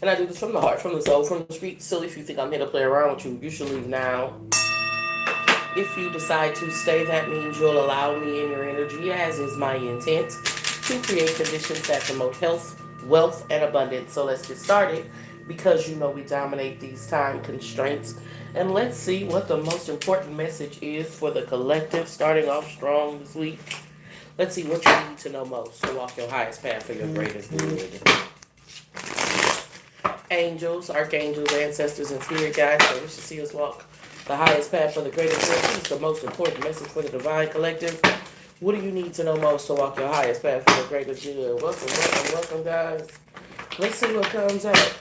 And I do this from the heart, from the soul, from the street. So if you think I'm here to play around with you, you should leave now. If you decide to stay, that means you'll allow me in your energy, as is my intent, to create conditions that promote health, wealth, and abundance. So let's get started because you know we dominate these time constraints. And let's see what the most important message is for the collective starting off strong this week. Let's see what you need to know most to walk your highest path for your greatest good. Angels, archangels, ancestors, and spirit guides that wish to see us walk the highest path for the greatest good. This is the most important message for the divine collective. What do you need to know most to walk your highest path for the greatest good? Welcome, welcome, welcome, guys. Let's see what comes out.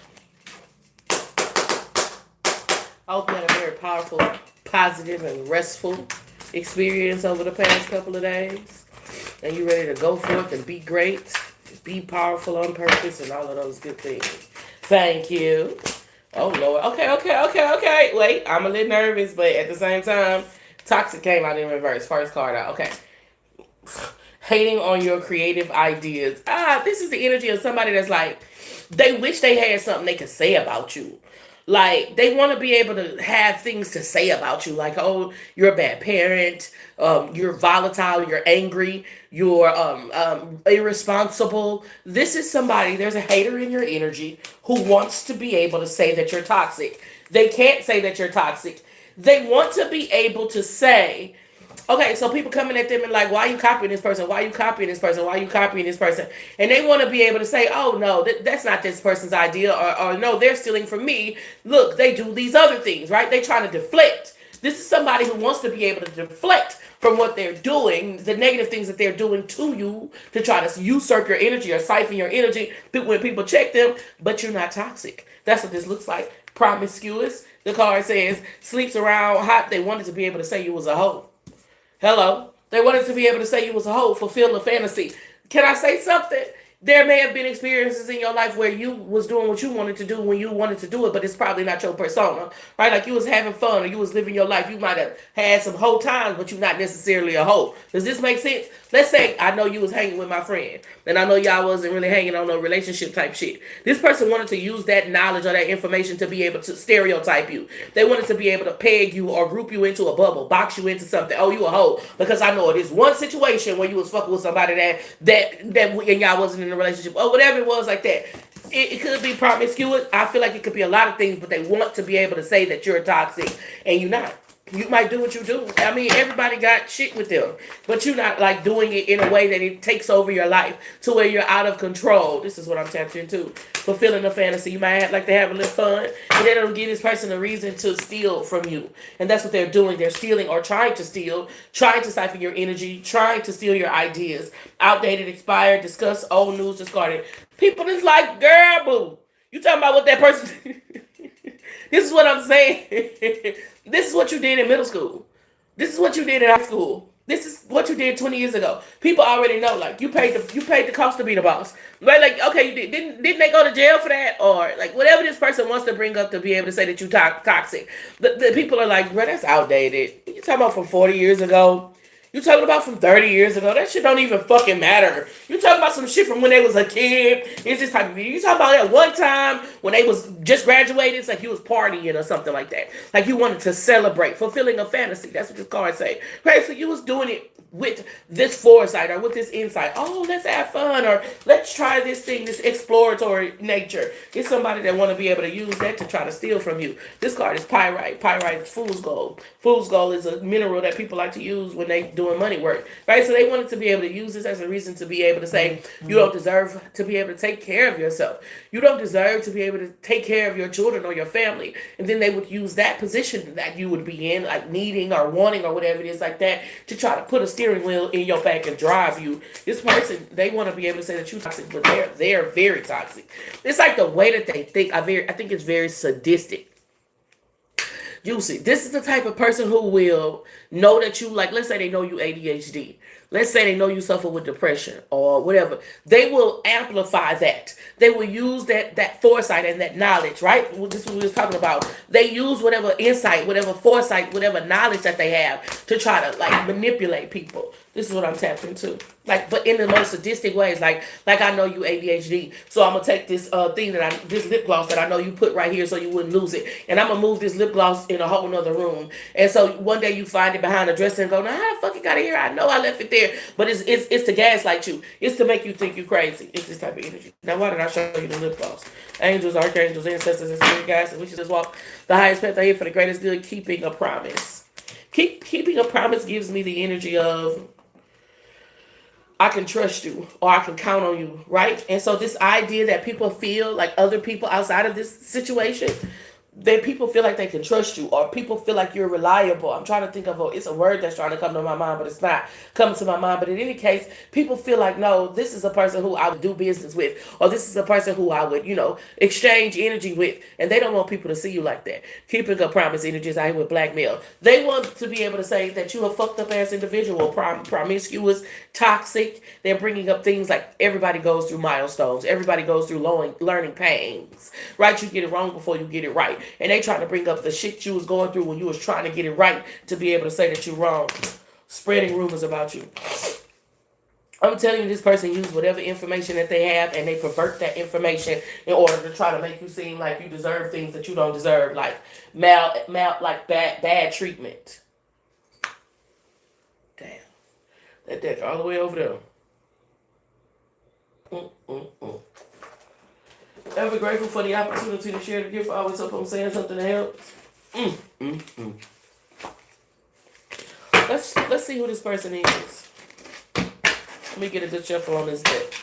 I hope you had a very powerful, positive, and restful experience over the past couple of days. And you ready to go forth and be great, be powerful on purpose, and all of those good things. Thank you. Oh, Lord. Okay. Wait, I'm a little nervous, but at the same time, Toxic came out in reverse. First card out. Okay. Hating on your creative ideas. This is the energy of somebody that's like, they wish they had something they could say about you. Like, they want to be able to have things to say about you. Like, oh, you're a bad parent. You're volatile. You're angry. You're irresponsible. This is somebody, there's a hater in your energy who wants to be able to say that you're toxic. They can't say that you're toxic. They want to be able to say, okay, so people coming at them and like, why are you copying this person? Why are you copying this person? Why are you copying this person? And they want to be able to say, oh, no, that's not this person's idea. Or no, they're stealing from me. Look, they do these other things, right? They trying to deflect. This is somebody who wants to be able to deflect from what they're doing, the negative things that they're doing to you to try to usurp your energy or siphon your energy when people check them, but you're not toxic. That's what this looks like. Promiscuous. The card says, sleeps around hot. They wanted to be able to say you was a hoe. Hello. They wanted to be able to say you was a hoe, fulfill a fantasy. Can I say something? There may have been experiences in your life where you was doing what you wanted to do when you wanted to do it, but it's probably not your persona, right? Like you was having fun or you was living your life. You might have had some hoe times, but you're not necessarily a hoe. Does this make sense? Let's say I know you was hanging with my friend, and I know y'all wasn't really hanging on no relationship type shit. This person wanted to use that knowledge or that information to be able to stereotype you. They wanted to be able to peg you or group you into a bubble, box you into something. Oh, you a hoe because I know this one situation where you was fucking with somebody that and y'all wasn't in a relationship or whatever it was like that. It could be promiscuous. I feel like it could be a lot of things, but they want to be able to say that you're toxic and you're not. You might do what you do. I mean, everybody got shit with them, but you're not like doing it in a way that it takes over your life to where you're out of control. This is what I'm tapped into. Fulfilling a fantasy. You might like to have a little fun, and then it'll give this person a reason to steal from you. And that's what they're doing. They're stealing or trying to steal, trying to siphon your energy, trying to steal your ideas. Outdated, expired, discussed, old news, discarded. People is like, girl, boo. You talking about what that person... This is what I'm saying. This is what you did in middle school. This is what you did in high school. This is what you did 20 years ago. People already know. Like you paid the cost to be the boss. Right? Like okay, you didn't they go to jail for that or like whatever this person wants to bring up to be able to say that you toxic. The people are like, bro, that's outdated. You talking about from 40 years ago? You talking about from 30 years ago? That shit don't even fucking matter. You talking about some shit from when they was a kid. It's this type of video. You talking about that one time when they was just graduated. It's like you was partying or something like that. Like you wanted to celebrate, fulfilling a fantasy. That's what this card say. Right? So you was doing it with this foresight or with this insight. Oh, let's have fun or let's try this thing, this exploratory nature. It's somebody that want to be able to use that to try to steal from you. This card is pyrite. Pyrite is fool's gold. Fool's gold is a mineral that people like to use when they doing money work. Right? So they wanted to be able to use this as a reason to be able to say, you don't deserve to be able to take care of yourself. You don't deserve to be able to take care of your children or your family. And then they would use that position that you would be in, like needing or wanting or whatever it is like that, to try to put a steering wheel in your back and drive you. This person, they want to be able to say that you're toxic, but they're very toxic. It's like the way that they think. I think it's very sadistic. You see, this is the type of person who will know that you, like, let's say they know you ADHD. let's say they know you suffer with depression or whatever, they will amplify that. They will use that foresight and that knowledge, right? This is what we was talking about. They use whatever insight, whatever foresight, whatever knowledge that they have to try to like manipulate people. This is what I'm tapped into. Like, but in the most sadistic ways. Like I know you ADHD, so I'm gonna take this this lip gloss that I know you put right here so you wouldn't lose it, and I'm gonna move this lip gloss in a whole nother room. And so one day you find it behind the dresser and go, now how the fuck it got in here? I know I left it there, but it's to gaslight you. It's to make you think you crazy. It's this type of energy. Now why did I show you the lip gloss? Angels, archangels, ancestors, and spirit guides, and we should just walk the highest path here for the greatest good. Keeping a promise. Keeping a promise gives me the energy of I can trust you or I can count on you, right? And so this idea that people feel like other people outside of this situation, that people feel like they can trust you or people feel like you're reliable. I'm trying to think of it's a word that's trying to come to my mind, but it's not coming to my mind. But in any case, people feel like, no, this is a person who I would do business with, or this is a person who I would, exchange energy with. And they don't want people to see you like that. Keeping a promise energies out here with blackmail. They want to be able to say that you're a fucked up ass individual, promiscuous, toxic. They're bringing up things like everybody goes through milestones. Everybody goes through learning pains, right? You get it wrong before you get it right. And they trying to bring up the shit you was going through when you was trying to get it right to be able to say that you're wrong. Spreading rumors about you. I'm telling you, this person used whatever information that they have and they pervert that information in order to try to make you seem like you deserve things that you don't deserve, like like bad treatment. Damn. That deck all the way over there. Ever grateful for the opportunity to share the gift. Always hope I'm saying something that helps. Let's see who this person is. Let me get a good shuffle on this deck.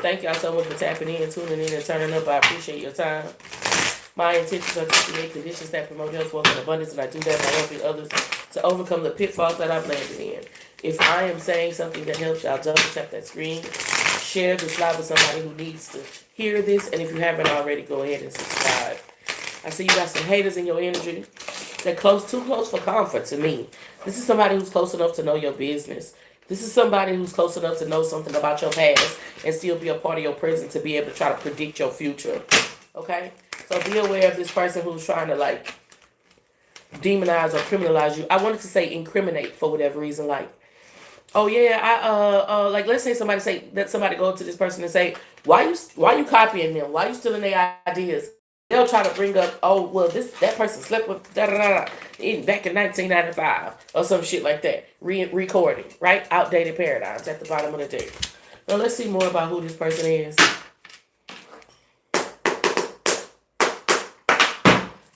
Thank y'all so much for tapping in, tuning in, and turning up. I appreciate your time. My intentions are to create conditions that promote health, wealth, and abundance, and I do that by helping others to overcome the pitfalls that I've landed in. If I am saying something that helps y'all, double tap that screen. Share this live with somebody who needs to hear this. And if you haven't already, go ahead and subscribe. I see you got some haters in your energy. They're too close for comfort to me. This is somebody who's close enough to know your business. This is somebody who's close enough to know something about your past and still be a part of your present to be able to try to predict your future. Okay? So be aware of this person who's trying to like demonize or criminalize you. I wanted to say incriminate for whatever reason, like, oh yeah, like let's say somebody go up to this person and say, why you copying them? Why you stealing their ideas? They'll try to bring up, oh well, that person slept with back in 1995 or some shit like that. Recording, right? Outdated paradigms at the bottom of the deck. Now let's see more about who this person is.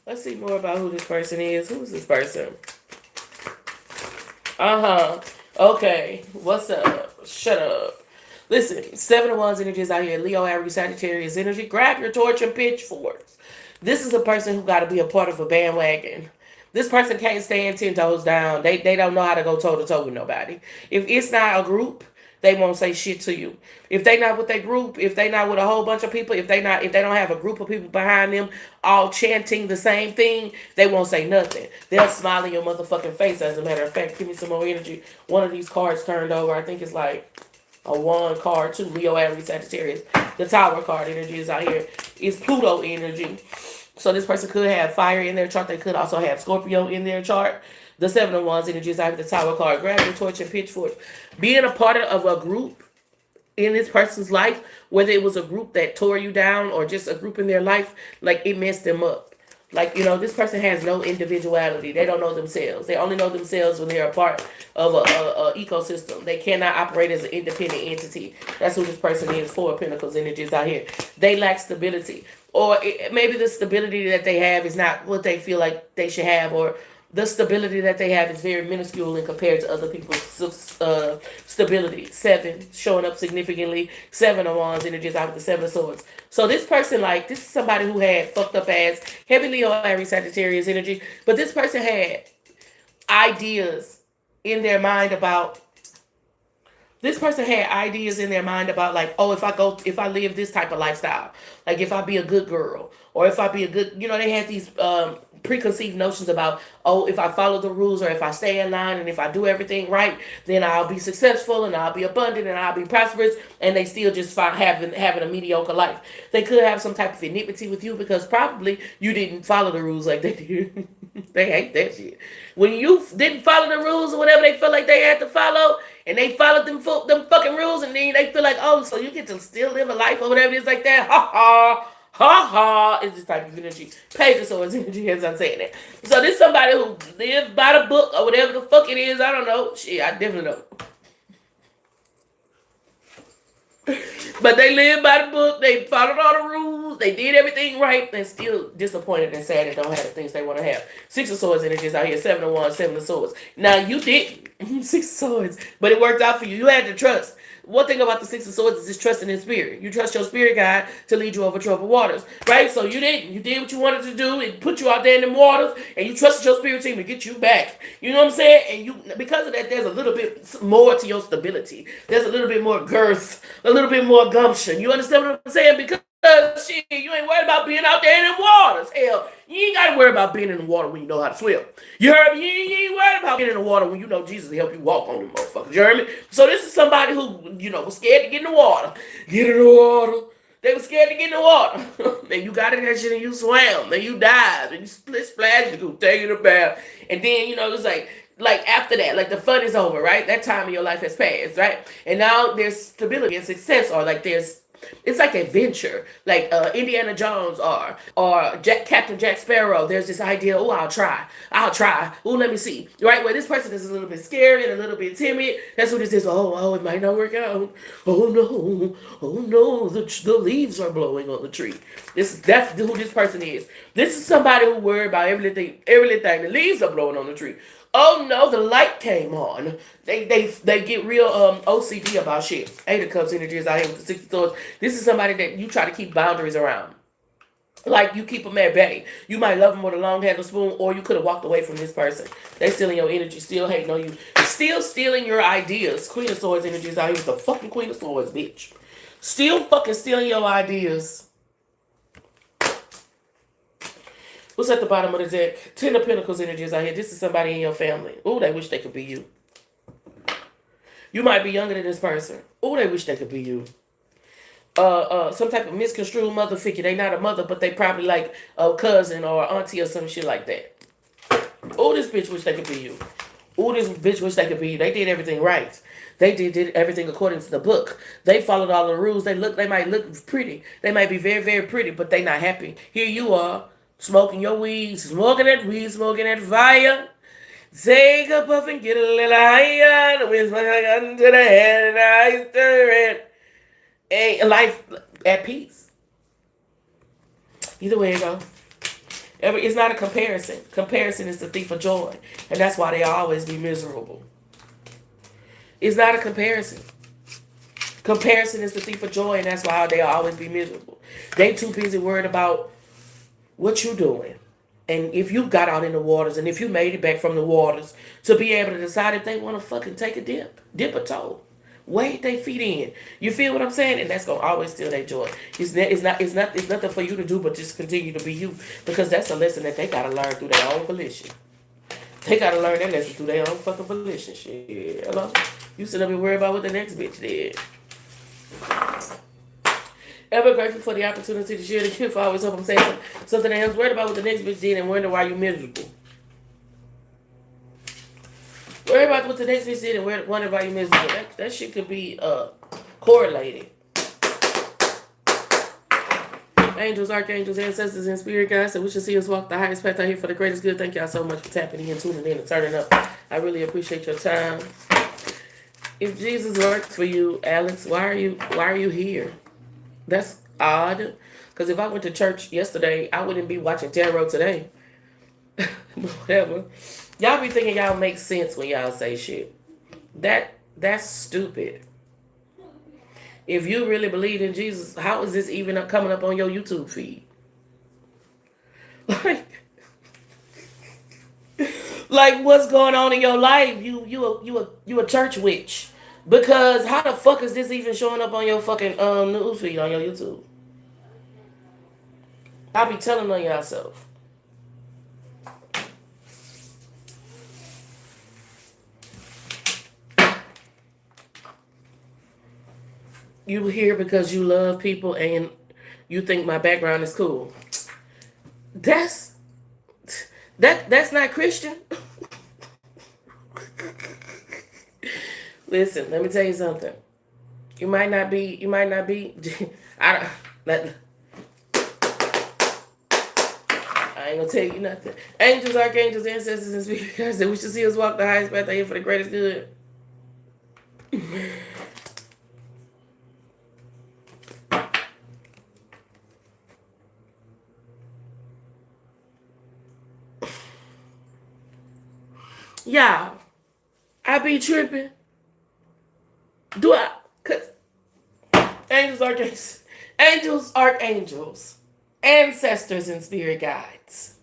Let's see more about who this person is. Who is this person? Okay, what's up? Shut up. Listen, 7 of Wands energies out here. Leo, Aries, Sagittarius energy. Grab your torch and pitchforks. This is a person who got to be a part of a bandwagon. This person can't stand 10 toes down. They don't know how to go toe to toe with nobody. If it's not a group, they won't say shit to you. If they not with their group, if they not with a whole bunch of people, if they don't have a group of people behind them all chanting the same thing, they won't say nothing. They'll smile in your motherfucking face. As a matter of fact, give me some more energy. One of these cards turned over. I think it's like a 1 card too. Leo, Aries, Sagittarius. The Tower card energy is out here. It's Pluto energy. So this person could have fire in their chart. They could also have Scorpio in their chart. The 7 of Wands energy is out here. The Tower card. Grab your torch and pitchfork. Being a part of a group in this person's life, whether it was a group that tore you down or just a group in their life, like it messed them up. Like, this person has no individuality. They don't know themselves. They only know themselves when they're a part of a ecosystem. They cannot operate as an independent entity. That's who this person is. 4 of Pentacles energies out here. They lack stability. Or maybe the stability that they have is not what they feel like they should have, or the stability that they have is very minuscule in compared to other people's stability. 7 showing up significantly. 7 of Wands energies out with the 7 of Swords. So this person, this is somebody who had fucked up ass, heavy Leo, Aries, Sagittarius energy. But this person had ideas in their mind about This person had ideas in their mind about like, oh, if I live this type of lifestyle, like if I be a good girl, or if I be a good, they had these preconceived notions about, oh, if I follow the rules or if I stay in line and if I do everything right, then I'll be successful and I'll be abundant and I'll be prosperous, and they still just find having a mediocre life. They could have some type of enmity with you because probably you didn't follow the rules like they did. They hate that shit. When you didn't follow the rules or whatever they felt like they had to follow, and they followed them fucking rules, and then they feel like, oh, so you get to still live a life or whatever it is like that. Ha ha. Ha ha. It's this type of energy. Page of Swords energy as I'm saying that. So this is somebody who lived by the book or whatever the fuck it is. I don't know. Shit, I definitely know. But they lived by the book. They followed all the rules. They did everything right. They're still disappointed and sad and don't have the things they want to have. Six of Swords energies out here. 7 of Wands, 7 of Swords. Now you didn't. 6 of Swords. But it worked out for you. You had to trust. One thing about the 6 of Swords is just trusting in spirit. You trust your spirit guide to lead you over troubled waters. Right? So you didn't. You did what you wanted to do. It put you out there in the waters. And you trusted your spirit team to get you back. You know what I'm saying? And you, because of that, there's a little bit more to your stability. There's a little bit more girth. A little bit more gumption. You understand what I'm saying? Because shit, you ain't worried about being out there in the waters. Hell, you ain't got to worry about being in the water when you know how to swim. You heard me? You ain't worried about being in the water when you know Jesus will help you walk on them motherfuckers. You heard me? So this is somebody who, was scared to get in the water. Get in the water. They were scared to get in the water. And you got in that shit and you swam. And you dived. And you split splash. You go take in a bath. And then, it's like after that, like the fun is over, right? That time in your life has passed, right? And now there's stability and success, or like it's like adventure, like Indiana Jones or Captain Jack Sparrow. There's this idea, oh, I'll try. Oh, let me see, right? Where this person is a little bit scary and a little bit timid. That's what this is. Oh, it might not work out. Oh no, the leaves are blowing on the tree. That's who this person is. This is somebody who worried about everything. The leaves are blowing on the tree. Oh no, the light came on. They get real OCD about shit. 8 of Cups energy is out here with the 6 of Swords. This is somebody that you try to keep boundaries around. Like you keep them at bay. You might love them with a long handle spoon, or you could have walked away from this person. They stealing your energy, still hating on you, still stealing your ideas. Queen of Swords energy is out here with the fucking Queen of Swords, bitch. Still fucking stealing your ideas. What's at the bottom of the deck? 10 of Pentacles energy is out here. This is somebody in your family. Oh, they wish they could be you. You might be younger than this person. Oh, they wish they could be you. Some type of misconstrued mother figure. They not a mother, but they probably like a cousin or auntie or some shit like that. Oh, this bitch wish they could be you. Oh, this bitch wish they could be you. They did everything right. They did everything according to the book. They followed all the rules. They might look pretty. They might be very, very pretty, but they not happy. Here you are. Smoking your weed, smoking that fire. Take a puff and get a little higher. The wind's like a gun to the head, and I stir it. A life at peace. Either way it go. It's not a comparison. Comparison is the thief of joy, and that's why they always be miserable. It's not a comparison. Comparison is the thief of joy, and that's why they always be miserable. They too busy worried about what you doing, and if you got out in the waters, and if you made it back from the waters, to be able to decide if they want to fucking take a dip a toe, wade their feet in. You feel what I'm saying? And that's gonna always steal their joy. It's nothing for you to do but just continue to be you, because that's a lesson that they gotta learn through their own volition. They gotta learn that lesson through their own fucking volition. Shit, hello? You sit up and worry about what the next bitch did. Ever grateful for the opportunity to share the gift. I always hope I'm saying something else. Worried about what the next bitch did and wonder why you miserable. Worry about what the next bitch did and wonder why you miserable. That shit could be correlated. Angels, archangels, ancestors, and spirit guides that we should see us walk the highest path out here for the greatest good. Thank y'all so much for tapping in, tuning in, and turning up. I really appreciate your time. If Jesus works for you, Alex, why are you here? That's odd, because if I went to church yesterday, I wouldn't be watching tarot today. Whatever. Y'all be thinking y'all make sense when y'all say shit. That's stupid. If you really believe in Jesus, how is this even coming up on your YouTube feed? Like what's going on in your life? You a church witch. Because how the fuck is this even showing up on your fucking news feed on your YouTube? I be telling on yourself. You here because you love people and you think my background is cool. That's that's not Christian. Listen, let me tell you something. You might not be I don't let I ain't gonna tell you nothing. Angels, archangels, ancestors, and spirit guides that wish to see us walk the highest path are here for the greatest good. Yeah, I be tripping. Do I? Cause angels, archangels, ancestors, and spirit guides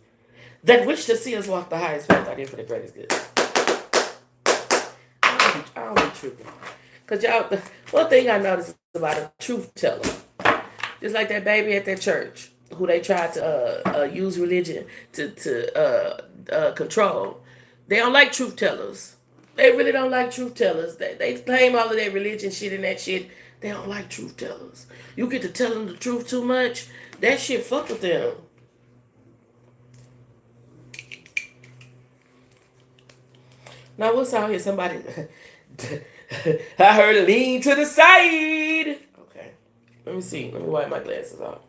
that wish to see us walk the highest path are here for the greatest good. I don't be tripping. Cause y'all, one thing I noticed about a truth teller, just like that baby at that church who they tried to use religion to control. They don't like truth tellers. They really don't like truth tellers. They claim all of that religion shit and that shit. They don't like truth tellers. You get to tell them the truth too much, that shit fuck with them. Now what's out here? Somebody, I heard a lean to the side. Okay, let me see. Let me wipe my glasses off.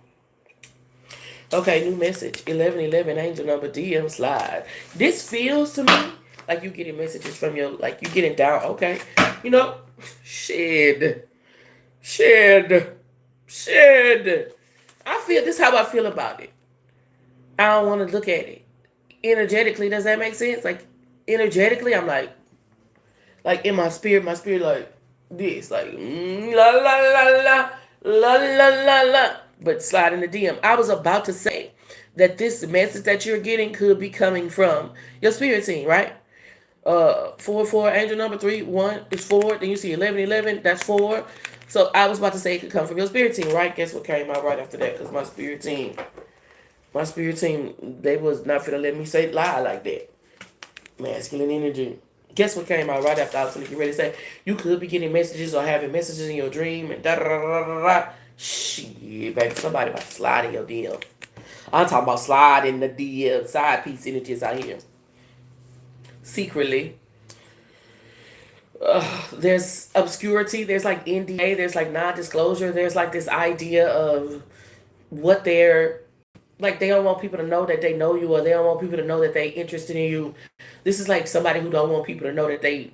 Okay, new message. 1111 angel number DM slide. This feels to me like you getting messages from your, like you getting down. Okay, you know, shit, shit, shit. I feel this is how I feel about it. I don't want to look at it energetically. Does that make sense? Like energetically, I'm like in my spirit like this, like la la la la la la la la. But slide in the DM. I was about to say that this message that you're getting could be coming from your spirit team, right? 4 angel number 3 1 is 4. Then you see 11 that's 4. So I was about to say it could come from your spirit team, right? Guess what came out right after that? Because my spirit team, they was not finna let me say lie like that. Masculine energy. Guess what came out right after I was finna get ready to say you could be getting messages or having messages in your dream and da da da da da da. Shit, baby, somebody about to slide in your DM. I'm talking about slide in the DM. Side piece energies out here. Secretly. There's obscurity. There's like NDA. There's like non-disclosure. There's like this idea of what they're like. They don't want people to know that they know you, or they don't want people to know that they interested in you. This is like somebody who don't want people to know that they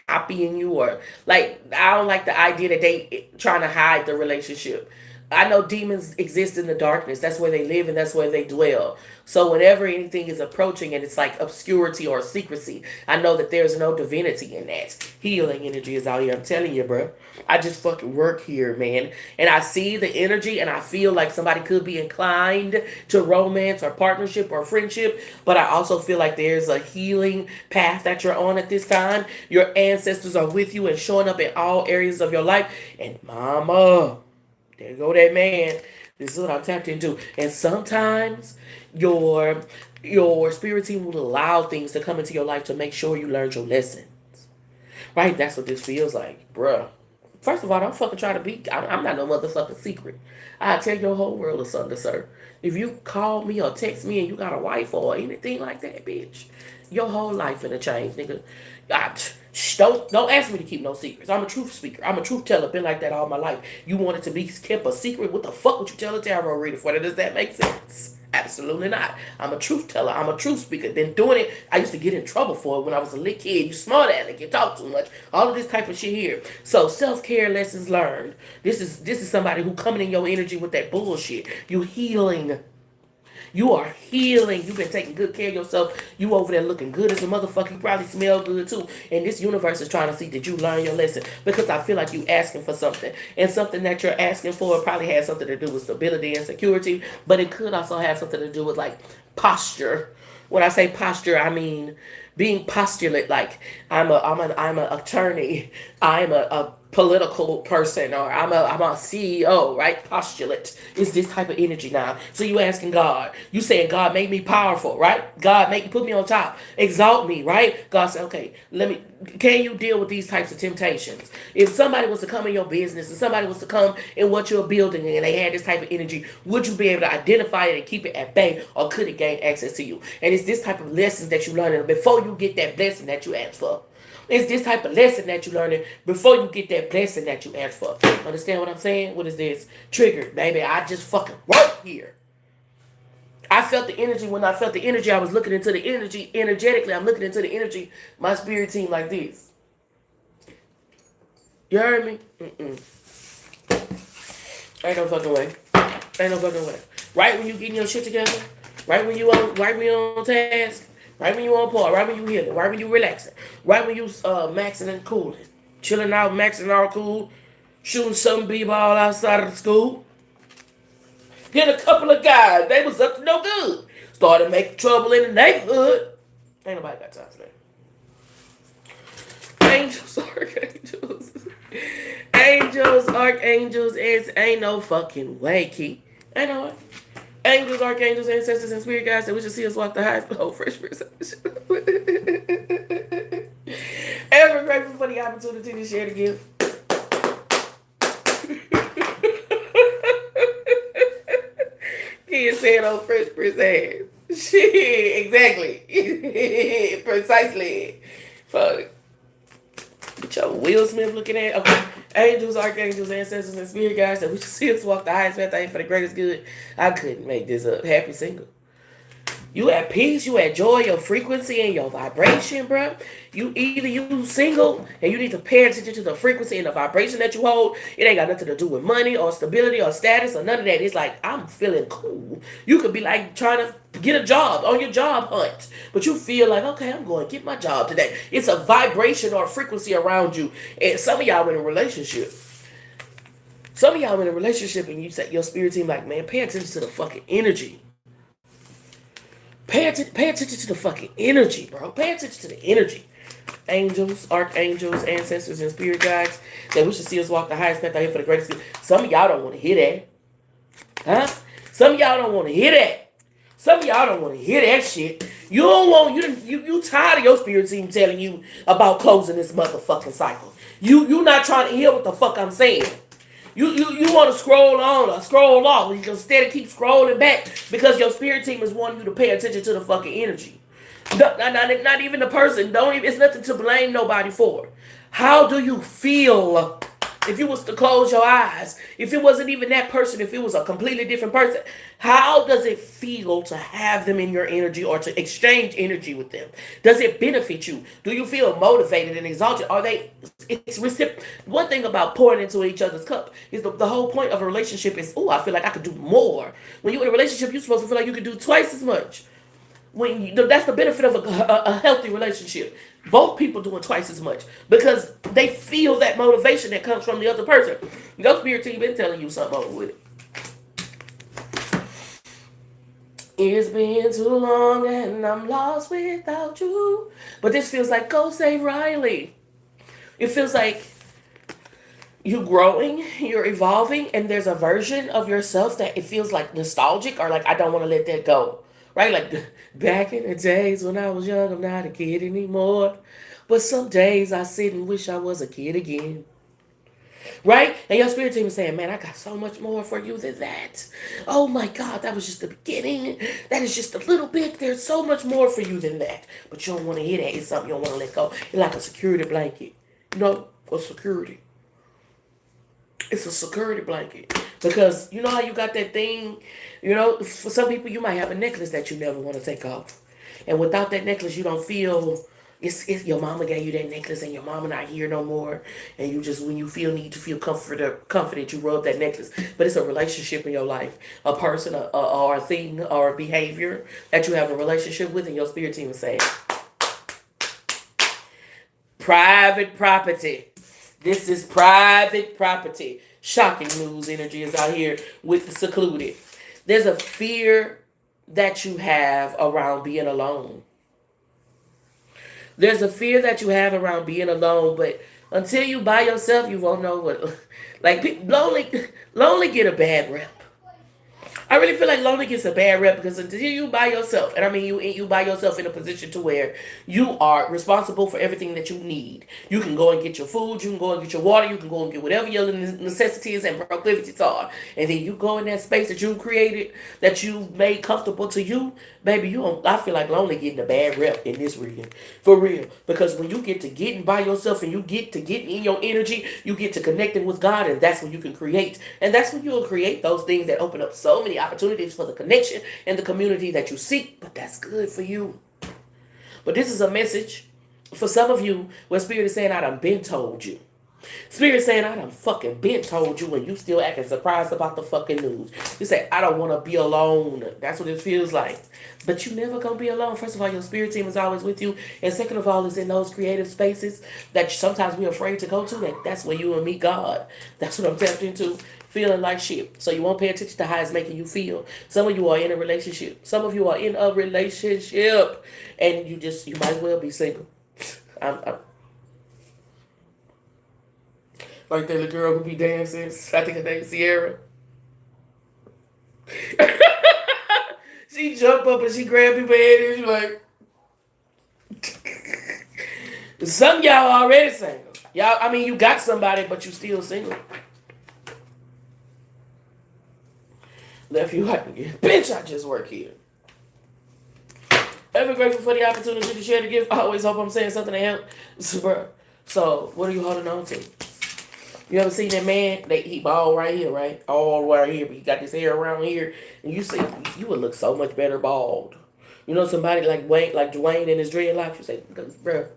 copying you, or like I don't like the idea that they trying to hide the relationship. I know demons exist in the darkness. That's where they live and that's where they dwell. So whenever anything is approaching and it's like obscurity or secrecy, I know that there's no divinity in that. Healing energy is out here. I'm telling you, bro. I just fucking work here, man. And I see the energy and I feel like somebody could be inclined to romance or partnership or friendship. But I also feel like there's a healing path that you're on at this time. Your ancestors are with you and showing up in all areas of your life. And mama, there go that man. This is what I'm tapped into. And sometimes your spirit team will allow things to come into your life to make sure you learned your lessons. Right? That's what this feels like, bruh. First of all, don't fucking try to be. I'm not no motherfucking secret. I tell your whole world asunder, sir. If you call me or text me and you got a wife or anything like that, bitch, your whole life finna change, nigga. Don't ask me to keep no secrets. I'm a truth speaker. I'm a truth teller. Been like that all my life. You want it to be kept a secret? What the fuck would you tell a tarot reader for? Does that make sense? Absolutely not. I'm a truth teller. I'm a truth speaker. Then doing it, I used to get in trouble for it when I was a little kid. You smart aleck. You talk too much. All of this type of shit here. So self-care lessons learned. This is somebody who coming in your energy with that bullshit. You healing. You are healing. You've been taking good care of yourself. You over there looking good as a motherfucker. You probably smell good too. And this universe is trying to see that you learn your lesson. Because I feel like you asking for something. And something that you're asking for probably has something to do with stability and security. But it could also have something to do with like posture. When I say posture, I mean being postulate. Like I'm an attorney I'm a political person, or I'm a CEO, right? Postulate is this type of energy now. So you asking God, you saying God make me powerful, right? God make put me on top, exalt me, right? God said, okay, can you deal with these types of temptations? If somebody was to come in your business, if somebody was to come in what you're building and they had this type of energy, would you be able to identify it and keep it at bay, or could it gain access to you? And it's this type of lessons that you learn before you get that blessing that you ask for. It's this type of lesson that you learn before you get that blessing that you ask for. Understand what I'm saying? What is this? Triggered, baby. I just fucking work here. I felt the energy. When I felt the energy, I was looking into the energy energetically. I'm looking into the energy. My spirit team like this. You heard me? Ain't no fucking way. Ain't no fucking way. Right when you getting your shit together, right when you on task, right when you on par, right when you healing, right when you relaxing, right when you maxing and cooling, chilling out, maxing all cool, shooting some b-ball outside of the school. Hit a couple of guys, they was up to no good. Started making trouble in the neighborhood. Ain't nobody got time for that. Angels, archangels. Angels, archangels, ain't no fucking way, Key. Ain't no way. Angels, archangels, ancestors, and spirit guides that we should see us walk the highest. Oh, fresh perception. Ever grateful for the opportunity to share the gift. He is saying, oh, fresh perception. Shit, exactly. Precisely. Fuck. Get your Will Smith looking at. Okay. Angels, archangels, ancestors, and spirit guides that we should see us walk the highest path for the greatest good. I couldn't make this up. Happy single. You at peace, you at joy, your frequency and your vibration, bro. You single and you need to pay attention to the frequency and the vibration that you hold. It ain't got nothing to do with money or stability or status or none of that. It's like, I'm feeling cool. You could be like trying to get a job on your job hunt, but you feel like, okay, I'm going to get my job today. It's a vibration or frequency around you. And some of y'all in a relationship. Some of y'all in a relationship and you say your spirit team like, man, pay attention to the fucking energy. Pay attention to the fucking energy, bro. Pay attention to the energy. Angels, archangels, ancestors, and spirit guides that we should see us walk the highest path out here for the greatest good. Some of y'all don't want to hear that. Huh? Some of y'all don't want to hear that. Some of y'all don't want to hear that shit. You don't want, you tired of your spirit team telling you about closing this motherfucking cycle. You not trying to hear what the fuck I'm saying. You want to scroll on or scroll off. You can instead of keep scrolling back because your spirit team is wanting you to pay attention to the fucking energy. Not even the person. It's nothing to blame nobody for. How do you feel if you was to close your eyes? If it wasn't even that person, if it was a completely different person, how does it feel to have them in your energy or to exchange energy with them? Does it benefit you? Do you feel motivated and exalted? One thing about pouring into each other's cup is the whole point of a relationship is, I feel like I could do more. When you're in a relationship, you're supposed to feel like you could do twice as much. That's the benefit of a healthy relationship. Both people doing twice as much because they feel that motivation that comes from the other person. Your spirit team been telling you something over with it. It's been too long and I'm lost without you. But this feels like Go Save Riley. It feels like you're growing, you're evolving, and there's a version of yourself that it feels like nostalgic or like I don't want to let that go. Right? Like back in the days when I was young, I'm not a kid anymore. But some days I sit and wish I was a kid again. Right? And your spirit team is saying, man, I got so much more for you than that. Oh my God, that was just the beginning. That is just a little bit. There's so much more for you than that. But you don't want to hear that. It's something you don't want to let go. It's like a security blanket. For security. It's a security blanket. Because you know how you got that thing, for some people you might have a necklace that you never want to take off. And without that necklace, you don't feel, it's your mama gave you that necklace and your mama not here no more. And you just, when you need to feel confident, you rub that necklace. But it's a relationship in your life, a person or a thing or a behavior that you have a relationship with, and your spirit team is saying, private property. This is private property. Shocking news energy is out here with the secluded. There's a fear that you have around being alone. There's a fear that you have around being alone, but Until you by yourself, you won't know what. Like lonely get a bad rep. I really feel like lonely gets a bad rep because until you by yourself, and I mean you by yourself in a position to where you are responsible for everything that you need. You can go and get your food, you can go and get your water, you can go and get whatever your necessities and proclivities are, and then you go in that space that you created, that you made comfortable to you, baby. You don't. I feel like lonely getting a bad rep in this reading, for real. Because when you get to getting by yourself and you get to getting in your energy, you get to connecting with God, and that's when you can create, and that's when you'll create those things that open up so many opportunities for the connection and the community that you seek. But that's good for you. But this is a message for some of you where Spirit is saying, I done been told you. Spirit saying, I done fucking been told you, and you still acting surprised about the fucking news. You say, I don't want to be alone. That's what it feels like. But you never gonna be alone. First of all, your spirit team is always with you. And second of all, is in those creative spaces that sometimes we're afraid to go to. That's where you will meet God. That's what I'm tapped into. Feeling like shit. So you won't pay attention to how it's making you feel. Some of you are in a relationship. Some of you are in a relationship. And you might as well be single. I'm like that little girl who be dancing. I think her name is Sierra. She jump up and she grab people head and she like. Some of y'all already single. Y'all, I mean, you got somebody, but you still single. Left you like, bitch, I just work here. Ever grateful for the opportunity to share the gift. I always hope I'm saying something to help. So, what are you holding on to? You ever seen that man? He bald right here, right? All right here, but he got this hair around here. And you see, you would look so much better bald. You know somebody like Dwayne in his dreadlocks? You say, bro,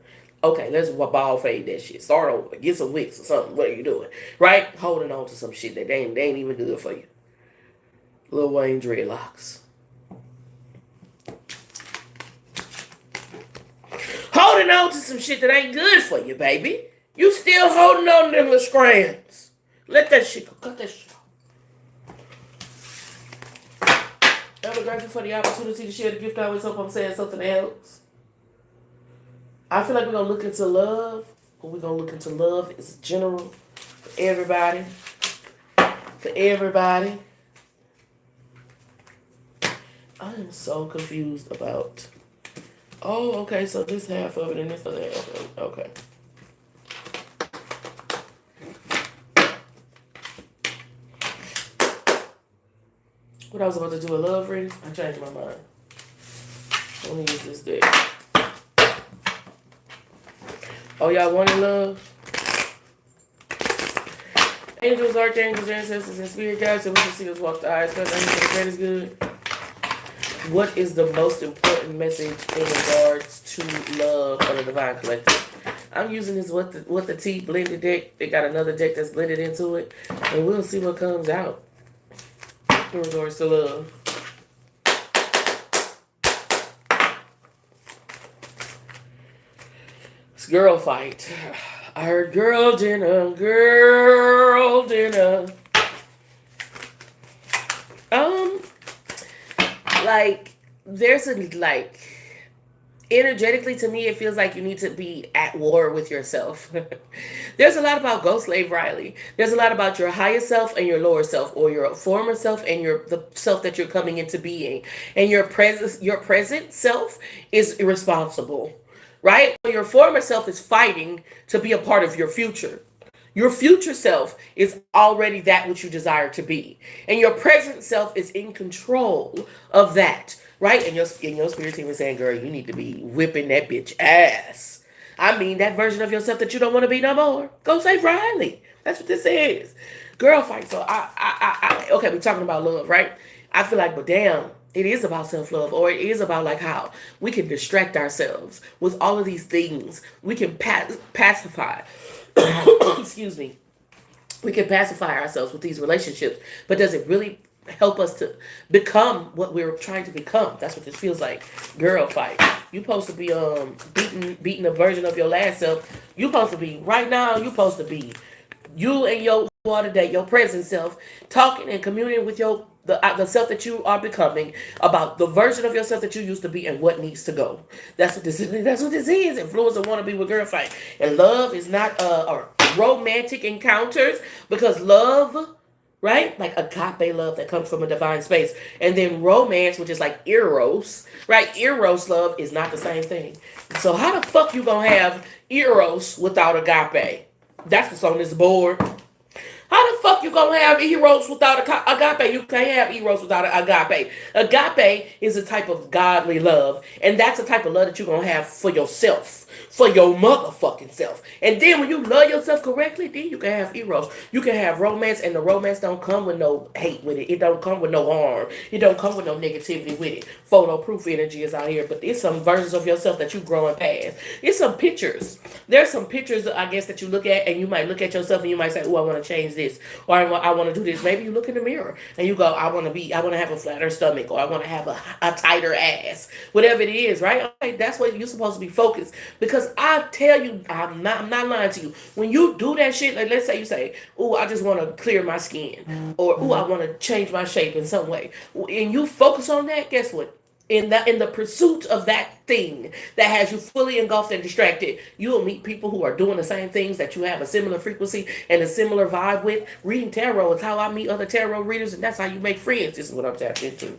okay, let's bald fade that shit. Start over. Get some wigs or something. What are you doing? Right? Holding on to some shit that they ain't even good for you. Lil Wayne dreadlocks. Holding on to some shit that ain't good for you, baby. You still holding on to them little scrams. Let that shit go. Cut that shit off. I'm grateful for the opportunity to share the gift. I always hope I'm saying something else. I feel like we're going to look into love. What we're going to look into love is general for everybody. For everybody. I am so confused about... Oh, okay, so this half of it and this other half of it. Okay. What I was about to do a love reading, I changed my mind. Let me use this deck. Oh, y'all wanted love? Angels, archangels, ancestors, and spirit guides, so we can see us walk the eyes. Because anything that is good. What is the most important message in regards to love for the Divine Collective? I'm using this what the T blended deck. They got another deck that's blended into it, and we'll see what comes out in regards to love. It's girl fight. I heard girl dinner, girl dinner. Like, there's a, like, energetically to me, it feels like you need to be at war with yourself. There's a lot about Ghost Slave Riley. There's a lot about your higher self and your lower self, or your former self and the self that you're coming into being. And your present self is irresponsible, right? Your former self is fighting to be a part of your future. Your future self is already that which you desire to be. And your present self is in control of that, right? And your spirit team is saying, girl, you need to be whipping that bitch ass. I mean, that version of yourself that you don't want to be no more. Go save Riley. That's what this is. Girl fight. So, okay, we're talking about love, right? I feel like, but damn, it is about self-love, or it is about like how we can distract ourselves with all of these things. We can pacify. Excuse me. We can pacify ourselves with these relationships, but does it really help us to become what we're trying to become? That's what this feels like. Girl fight. You supposed to be beating a version of your last self. You supposed to be right now. You supposed to be you and your today, your present self, talking and communing with your the self that you are becoming, about the version of yourself that you used to be, and what needs to go. That's what this is. That's what this is. Influencer want to be with girl fight, and love is not or romantic encounters, because love, right? Like agape love that comes from a divine space. And then romance, which is like eros, right? Eros love is not the same thing. So how the fuck you gonna have eros without agape? That's what's on this board. How the fuck you gonna have eros without agape? You can't have eros without agape. Agape is a type of godly love, and that's the type of love that you're gonna have for yourself, for your motherfucking self. And then when you love yourself correctly, then you can have eros. You can have romance, and the romance don't come with no hate with it. It don't come with no harm. It don't come with no negativity with it. Photo proof energy is out here, but it's some versions of yourself that you growing past. It's some pictures. There's some pictures, I guess, that you look at, and you might look at yourself and you might say, "Oh, I want to change this, or I want to do this." Maybe you look in the mirror and you go, I want to have a flatter stomach, or I want to have a tighter ass, whatever it is, right? Okay, that's what you're supposed to be focused. Because I tell you, I'm not lying to you. When you do that shit, like let's say you say, "Oh, I just want to clear my skin," or "Oh, I want to change my shape in some way," and you focus on that, guess what? In the pursuit of that thing that has you fully engulfed and distracted, you will meet people who are doing the same things that you have a similar frequency and a similar vibe with. Reading tarot is how I meet other tarot readers, and that's how you make friends. This is what I'm tapped into.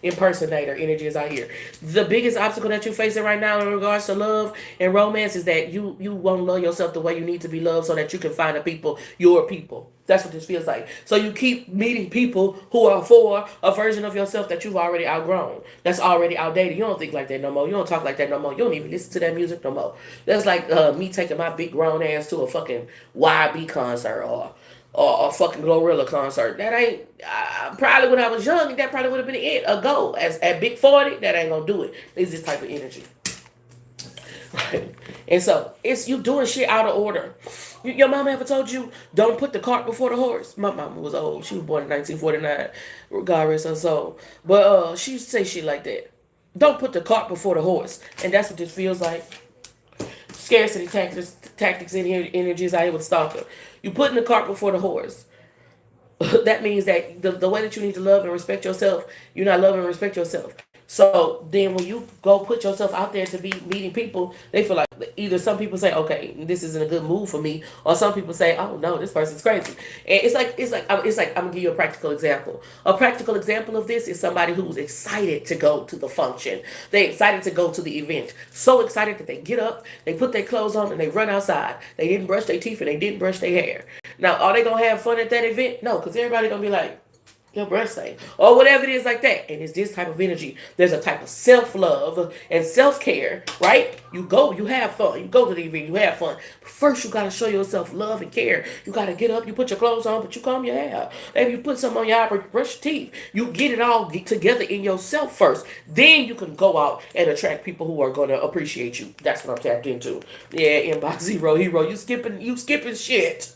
Impersonator energy is out here. The biggest obstacle that you're facing right now in regards to love and romance is that you won't love yourself the way you need to be loved, so that you can find a people, your people. That's what this feels like. So you keep meeting people who are for a version of yourself that you've already outgrown. That's already outdated. You don't think like that no more. You don't talk like that no more. You don't even listen to that music no more. That's like me taking my big grown ass to a fucking YB concert, or a fucking Glorilla concert. That ain't probably when I was young. That probably would have been it. A go as at big 40. That ain't gonna do it. It's this type of energy, right? And so it's you doing shit out of order. Your mama ever told you don't put the cart before the horse? My mama was old. She was born in 1949. God rest her soul. But she used to say shit like that. Don't put the cart before the horse. And that's what this feels like. Scarcity tactics in here, energies out here with stalker. You putting the cart before the horse. That means that the way that you need to love and respect yourself, you're not loving and respect yourself. So then when you go put yourself out there to be meeting people, they feel like either some people say, okay, this isn't a good move for me, or some people say, oh no, this person's crazy. And it's like I'm gonna give you a practical example. A practical example of this is somebody who's excited to go to the function. They're excited to go to the event. So excited that they get up, they put their clothes on, and they run outside. They didn't brush their teeth and they didn't brush their hair. Now, are they gonna have fun at that event? No, because everybody gonna be like, your breath stank, or whatever it is like that. And it's this type of energy. There's a type of self-love and self-care, right? You go, you have fun. You go to the event, you have fun. But first, you got to show yourself love and care. You got to get up, you put your clothes on, but you comb your hair. Maybe you put something on your eye, but you brush your teeth. You get it all together in yourself first. Then you can go out and attract people who are going to appreciate you. That's what I'm tapped into. Yeah, inbox zero hero. You skipping shit.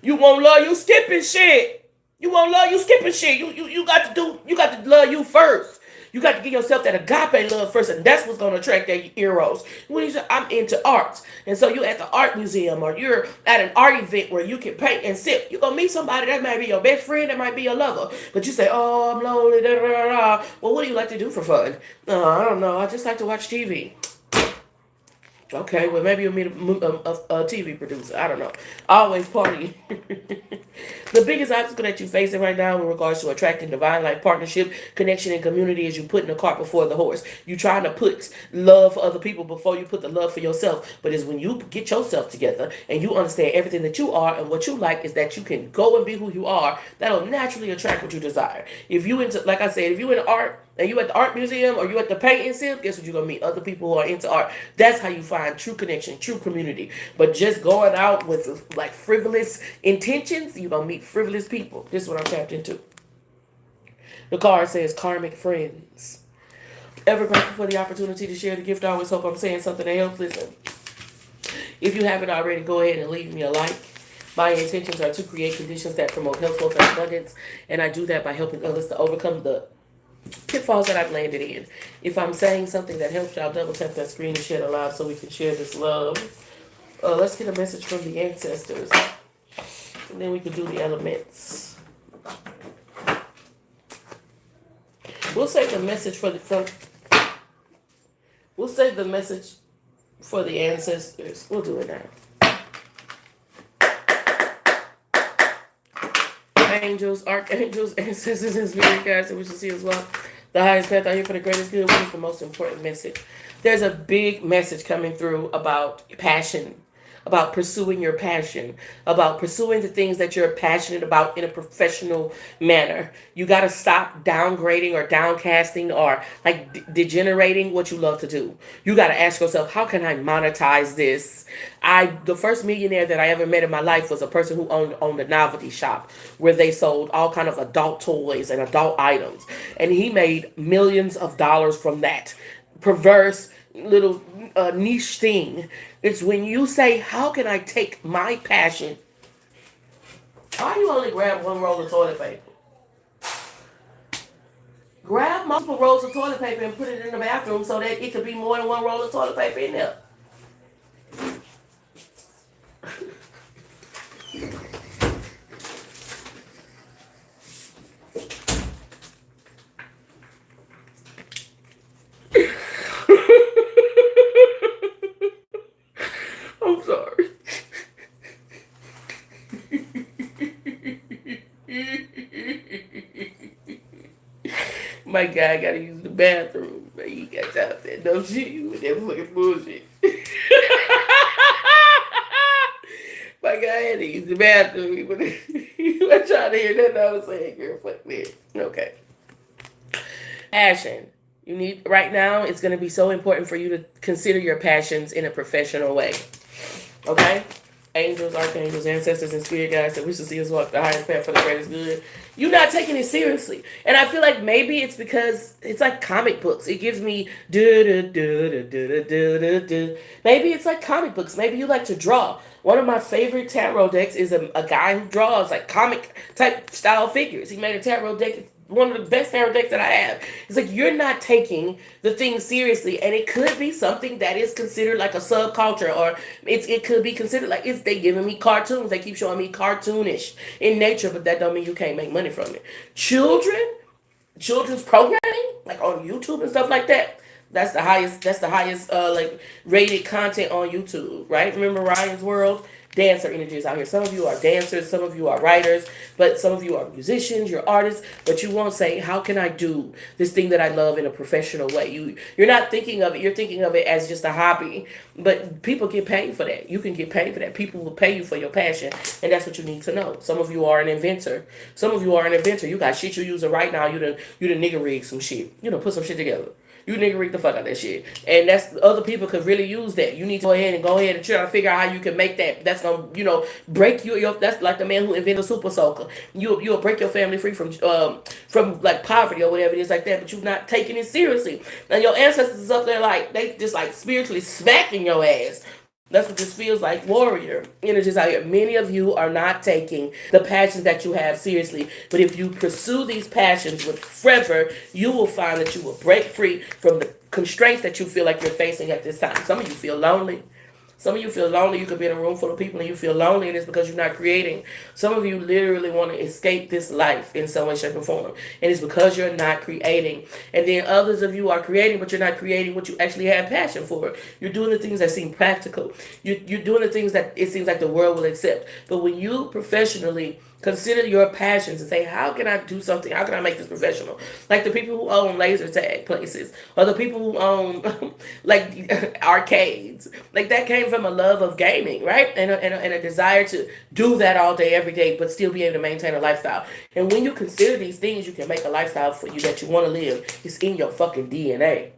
You won't love you skipping shit. You won't love you skipping shit. You got to love you first. You got to give yourself that agape love first, and that's what's gonna attract that eros. When you say I'm into arts, and so you're at the art museum or you're at an art event where you can paint and sip, you're gonna meet somebody that might be your best friend, that might be your lover. But you say, oh, I'm lonely, da, da, da, da. Well, what do you like to do for fun? I don't know. I just like to watch TV. Okay, well, maybe you'll meet a TV producer. I don't know. Always party. The biggest obstacle that you're facing right now in regards to attracting divine life partnership, connection, and community is you putting the cart before the horse. You trying to put love for other people before you put the love for yourself. But it's when you get yourself together and you understand everything that you are and what you like is that you can go and be who you are, that'll naturally attract what you desire. If you into, like I said, if you into art, and you at the art museum or you at the paint and sip, guess what? You're going to meet other people who are into art. That's how you find true connection, true community. But just going out with like frivolous intentions, you're going to meet frivolous people. This is what I'm tapped into. The card says karmic friends. Ever grateful for the opportunity to share the gift. I always hope I'm saying something that helps. Listen, if you haven't already, go ahead and leave me a like. My intentions are to create conditions that promote health, wealth, and abundance. And I do that by helping others to overcome the pitfalls that I've landed in. If I'm saying something that helps y'all, double tap that screen and share it aloud so we can share this love. Let's get a message from the ancestors. And then we can do the elements. We'll save the message for we'll save the message for the ancestors. We'll do it now. Angels, archangels, ancestors, and spirit guides that we should see as well. The highest path out here for the greatest good. What is the most important message? There's a big message coming through about passion, about pursuing your passion, about pursuing the things that you're passionate about in a professional manner. You got to stop downgrading or downcasting or like degenerating what you love to do. You got to ask yourself, how can I monetize this? The first millionaire that I ever met in my life was a person who owned a novelty shop where they sold all kind of adult toys and adult items, and he made millions of dollars from that perverse little niche thing. It's when you say, how can I take my passion? Why do you only grab one roll of toilet paper? Grab multiple rolls of toilet paper and put it in the bathroom so that it could be more than one roll of toilet paper in there. I'm sorry. My guy gotta use the bathroom, but he got out there. No shit with that fucking bullshit. My guy had to use the bathroom. He was trying to hear that I was saying, girl, fuck that. Okay. Passion. You need right now, it's going to be so important for you to consider your passions in a professional way. Okay? Angels, archangels, ancestors, and spirit guides that we should see us walk the highest path for the greatest good. You're not taking it seriously. And I feel like maybe it's because it's like comic books. It gives me maybe it's like comic books. Maybe you like to draw. One of my favorite tarot decks is a guy who draws like comic type style figures. He made a tarot deck. One of the best tarot decks that I have. It's like you're not taking the thing seriously, and it could be something that is considered like a subculture, or it could be considered like they giving me cartoons. They keep showing me cartoonish in nature, but that don't mean you can't make money from it. Children's programming like on YouTube and stuff like that. That's the highest. That's the highest like rated content on YouTube, right? Remember Ryan's World? Dancer energies out here. Some of you are dancers, some of you are writers, but some of you are musicians, you're artists, but you won't say, how can I do this thing that I love in a professional way? You're not thinking of it, you're thinking of it as just a hobby, but people get paid for that. You can get paid for that. People will pay you for your passion, and that's what you need to know. Some of you are an inventor. Some of you are an inventor. You got shit you're using right now. You done nigga rig some shit. You done put some shit together. You nigga rig the fuck out of that shit. And that's other people could really use that. You need to go ahead and try to figure out how you can make that. That's gonna, break your that's like the man who invented super soaker. You'll break your family free from like poverty or whatever it is like that, but you're not taking it seriously. And your ancestors is up there like they just like spiritually smacking your ass. That's what this feels like, warrior energies out here. Many of you are not taking the passions that you have seriously. But if you pursue these passions with fervor, you will find that you will break free from the constraints that you feel like you're facing at this time. Some of you feel lonely. Some of you feel lonely. You could be in a room full of people and you feel lonely, and it's because you're not creating. Some of you literally want to escape this life in some way, shape, or form, and it's because you're not creating. And then others of you are creating, but you're not creating what you actually have passion for. You're doing the things that seem practical. You're doing the things that it seems like the world will accept. But when you professionally consider your passions and say, how can I do something? How can I make this professional? Like the people who own laser tag places, or the people who own like arcades. Like that came from a love of gaming, right? And a desire to do that all day, every day, but still be able to maintain a lifestyle. And when you consider these things, you can make a lifestyle for you that you want to live. It's in your fucking DNA.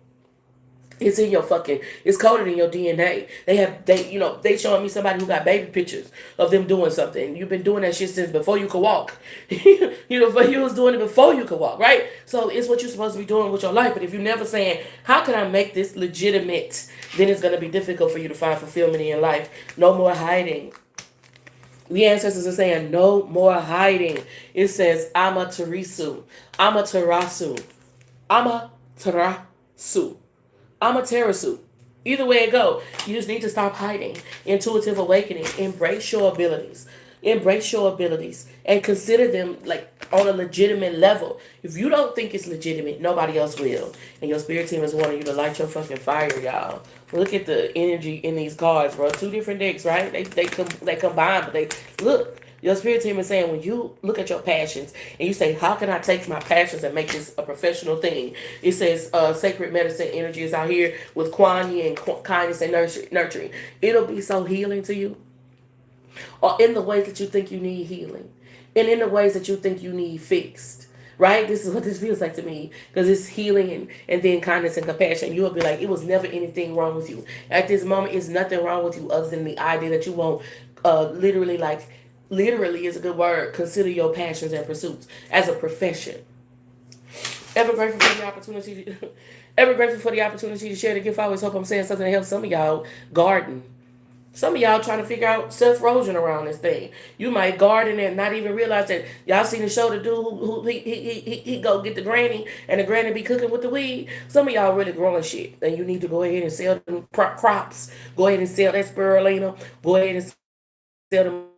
It's in your fucking, it's coded in your DNA. They showing me somebody who got baby pictures of them doing something. You've been doing that shit since before you could walk. But you was doing it before you could walk, right? So it's what you're supposed to be doing with your life. But if you're never saying, how can I make this legitimate? Then it's going to be difficult for you to find fulfillment in your life. No more hiding. The ancestors are saying, no more hiding. It says, Amaterasu. Amaterasu. Amaterasu. Amaterasu. Either way it go, you just need to stop hiding. Intuitive awakening. Embrace your abilities. Embrace your abilities and consider them like on a legitimate level. If you don't think it's legitimate, nobody else will. And your spirit team is wanting you to light your fucking fire, y'all. Look at the energy in these cards, bro. Two different decks, right? They combine, but they look. Your spirit team is saying when you look at your passions and you say, "How can I take my passions and make this a professional thing?" It says, "Sacred medicine energy is out here with Kuan Yin and kindness and nurturing." It'll be so healing to you, or in the ways that you think you need healing, and in the ways that you think you need fixed. Right? This is what this feels like to me because it's healing and then kindness and compassion. You'll be like, it was never anything wrong with you. At this moment, it's nothing wrong with you other than the idea that you won't literally, like, literally is a good word, consider your passions and pursuits as a profession. Ever grateful for the opportunity. Ever grateful for the opportunity to share the gift. I always hope I'm saying something to help some of y'all garden. Some of y'all trying to figure out self-erosion around this thing. You might garden and not even realize that y'all seen the show the dude who he go get the granny and the granny be cooking with the weed. Some of y'all really growing shit and you need to go ahead and sell them crops. Go ahead and sell that spirulina. Go ahead and sell them.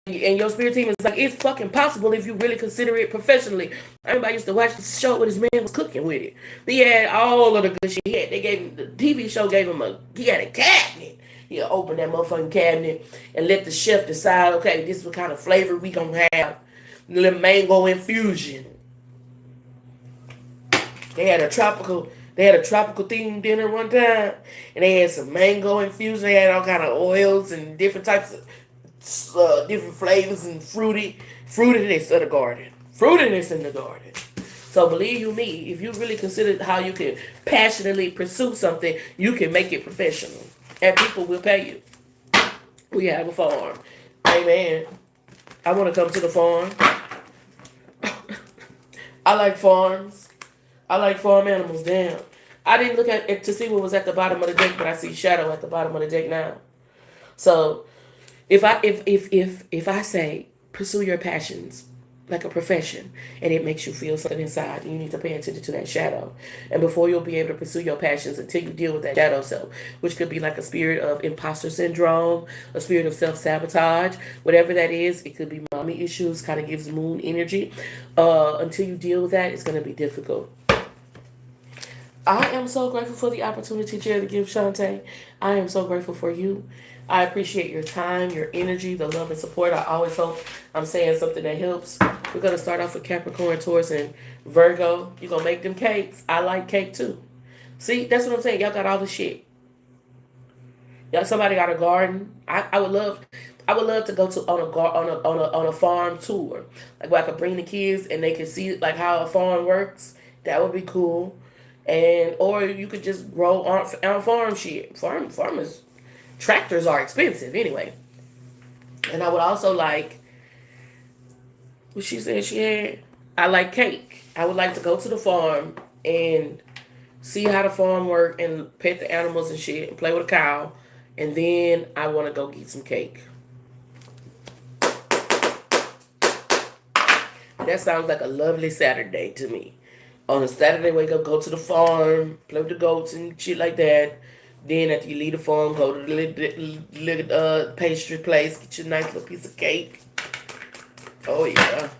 And your spirit team is like, it's fucking possible if you really consider it professionally. Everybody used to watch the show where this man was cooking with it. He had all of the good shit. They gave him, the TV show gave him he had a cabinet. He'll open that motherfucking cabinet and let the chef decide, okay, this is what kind of flavor we gonna have. The mango infusion. They had a tropical themed dinner one time, and they had some mango infusion. They had all kind of oils and different types of different flavors and fruitiness of the garden. Fruitiness in the garden. So believe you me, if you really consider how you can passionately pursue something, you can make it professional. And people will pay you. We have a farm. Amen. I want to come to the farm. I like farms. I like farm animals. Damn. I didn't look at it to see what was at the bottom of the deck, but I see shadow at the bottom of the deck now. So if I say pursue your passions like a profession and it makes you feel something inside, you need to pay attention to that shadow. And before you'll be able to pursue your passions until you deal with that shadow self, which could be like a spirit of imposter syndrome, a spirit of self-sabotage, whatever that is. It could be mommy issues, kind of gives moon energy. Until you deal with that, it's going to be difficult. I am so grateful for the opportunity, Chair, to give Shantae. I am so grateful for you. I appreciate your time, your energy, the love and support. I always hope I'm saying something that helps. We're going to start off with Capricorn, Taurus, and Virgo. You're going to make them cakes. I like cake too. See, that's what I'm saying. Y'all got all the shit. Y'all, somebody got a garden. I would love to go to on a farm tour. Like where I could bring the kids and they can see like how a farm works. That would be cool. And or you could just grow on farm shit. Farmers tractors are expensive anyway. And I would also like what she said she had. I like cake. I would like to go to the farm and see how the farm work and pet the animals and shit and play with a cow. And then I want to go get some cake. That sounds like a lovely Saturday to me. On a Saturday, wake up, go to the farm, play with the goats and shit like that. Then after you leave the farm, go to the little pastry place, get you a nice little piece of cake. Oh yeah.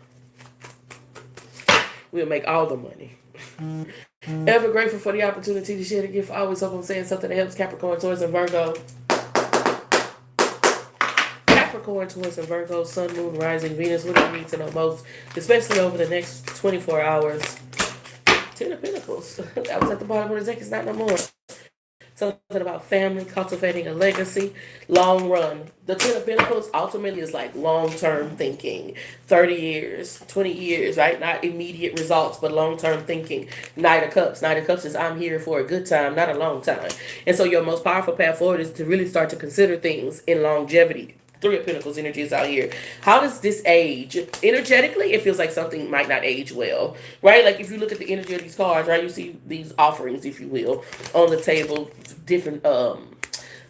We'll make all the money. Ever grateful for the opportunity to share the gift. I always hope I'm saying something that helps Capricorn, Taurus, and Virgo. Capricorn, Taurus, and Virgo, Sun, Moon, Rising, Venus. What do you need to know most? Especially over the next 24 hours. Ten of Pentacles. That was at the bottom of the deck. It's not no more. Something about family, cultivating a legacy, long run. The Ten of Pentacles ultimately is like long-term thinking. 30 years, 20 years, right? Not immediate results, but long-term thinking. Knight of Cups. Knight of Cups is I'm here for a good time, not a long time. And so your most powerful path forward is to really start to consider things in longevity. Three of Pentacles energy is out here. How does this age? Energetically, it feels like something might not age well, right? Like if you look at the energy of these cards, right? You see these offerings, if you will, on the table, different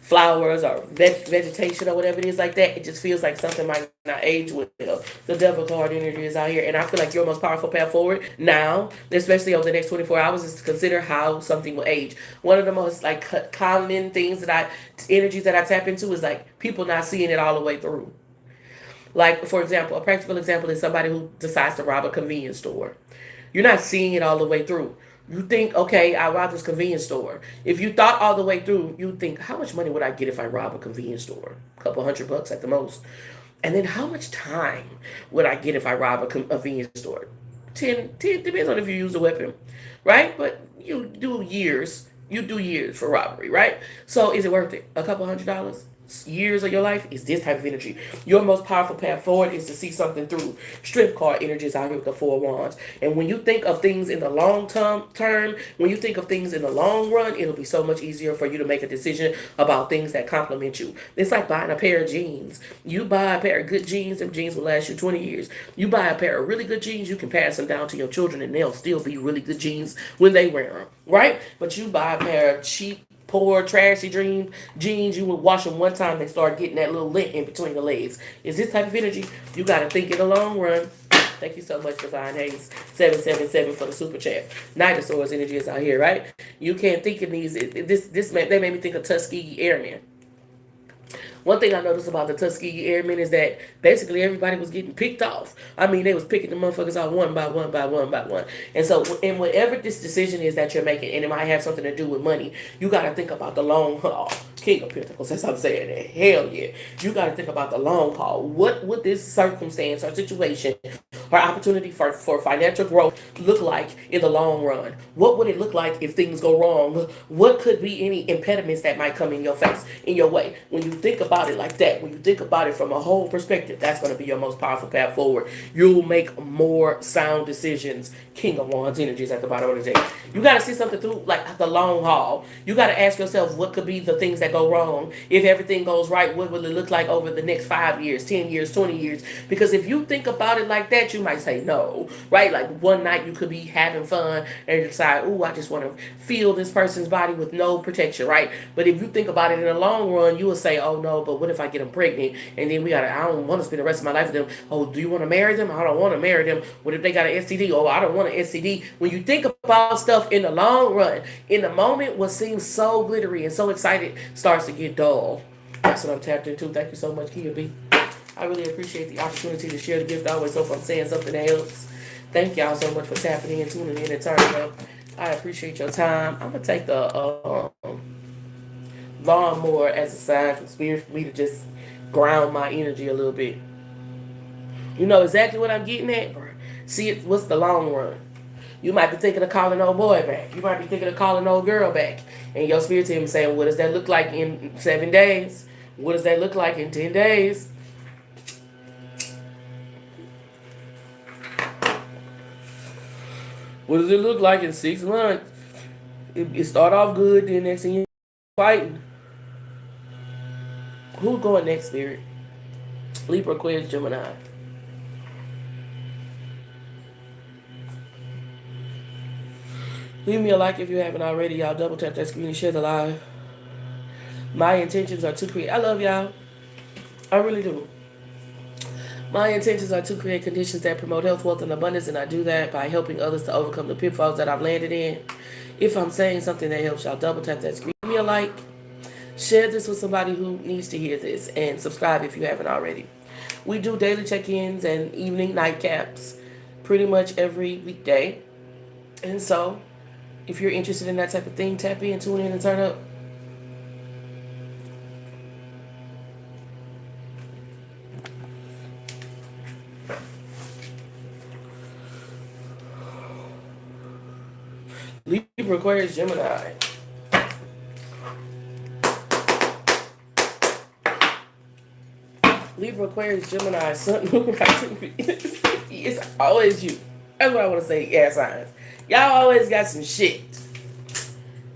flowers or vegetation or whatever it is like that, it just feels like something might not age well. The devil card energy is out here, and I feel like your most powerful path forward now, especially over the next 24 hours, is to consider how something will age. One of the most like common things that energies that I tap into is like people not seeing it all the way through. Like, for example, a practical example is somebody who decides to rob a convenience store. You're not seeing it all the way through. You think, okay, I robbed this convenience store. If you thought all the way through, you think, how much money would I get if I rob a convenience store? A couple $100 at the most. And then how much time would I get if I rob a convenience store? 10 depends on if you use a weapon, right? But you do years. You do years for robbery, right? So is it worth it? A couple $100? Years of your life is this type of energy. Your most powerful path forward is to see something through. Strip card energies out here with the Four Wands. And when you think of things in the term, when you think of things in the long run, it'll be so much easier for you to make a decision about things that complement you. It's like buying a pair of jeans. You buy a pair of good jeans, and jeans will last you 20 years. You buy a pair of really good jeans, you can pass them down to your children, and they'll still be really good jeans when they wear them, right? But you buy a pair of cheap, poor, trashy jeans, you would wash them one time, they start getting that little lint in between the legs. Is this type of energy? You got to think in the long run. Thank you so much, Divine Hayes. 777 for the super chat. Knight of Swords energy is out here, right? You can't think in these. They made me think of Tuskegee Airmen. One thing I noticed about the Tuskegee Airmen is that basically everybody was getting picked off. I mean, they was picking the motherfuckers out one by one by one by one. And so, in whatever this decision is that you're making, and it might have something to do with money, you got to think about the long haul. King of Pentacles, that's what I'm saying that. Hell yeah. You got to think about the long haul. What would this circumstance or situation or opportunity for financial growth look like in the long run? What would it look like if things go wrong? What could be any impediments that might come in your face, in your way? When you think about it like that, when you think about it from a whole perspective, that's going to be your most powerful path forward. You'll make more sound decisions. King of Wands energies at the bottom of the day. You got to see something through like the long haul. You got to ask yourself, what could be the things that go wrong? If everything goes right, what will it look like over the next 5 years, 10 years, 20 years? Because if you think about it like that, you might say no, right? Like one night you could be having fun and decide, oh, I just want to feel this person's body with no protection, right? But if you think about it in the long run, you will say, oh no, but what if I get them pregnant? And then I don't want to spend the rest of my life with them. Oh, do you want to marry them? I don't want to marry them. What if they got an STD? Oh, I don't want an STD. When you think about stuff in the long run, in the moment, what seems so glittery and so excited starts to get dull. That's what I'm tapped into. Thank you so much, Kia B. I really appreciate the opportunity to share the gift. I always hope I'm saying something that helps. Thank y'all so much for tapping in, tuning in, and turning up. I appreciate your time. I'm going to take the lawnmower as a sign from Spirit for me to just ground my energy a little bit. You know exactly what I'm getting at? See, what's the long run? You might be thinking of calling old boy back. You might be thinking of calling old girl back. And your spirit team is saying, what does that look like in 7 days? What does that look like in 10 days? What does it look like in 6 months? It start off good, then next thing you're fighting. Who's going next, Spirit? Libra, Aquarius, Gemini. Leave me a like if you haven't already. Y'all double tap that screen and share the live. My intentions are to create. I love y'all. I really do. My intentions are to create conditions that promote health, wealth, and abundance, and I do that by helping others to overcome the pitfalls that I've landed in. If I'm saying something that helps y'all, double tap that screen. Give me a like. Share this with somebody who needs to hear this, and subscribe if you haven't already. We do daily check-ins and evening nightcaps pretty much every weekday. And so, if you're interested in that type of thing, tap in, tune in, and turn up. Libra, Aquarius, Gemini. Libra, Aquarius, Gemini, Sun, Moon, Rising. It's always you. That's what I want to say, air signs. Y'all always got some shit.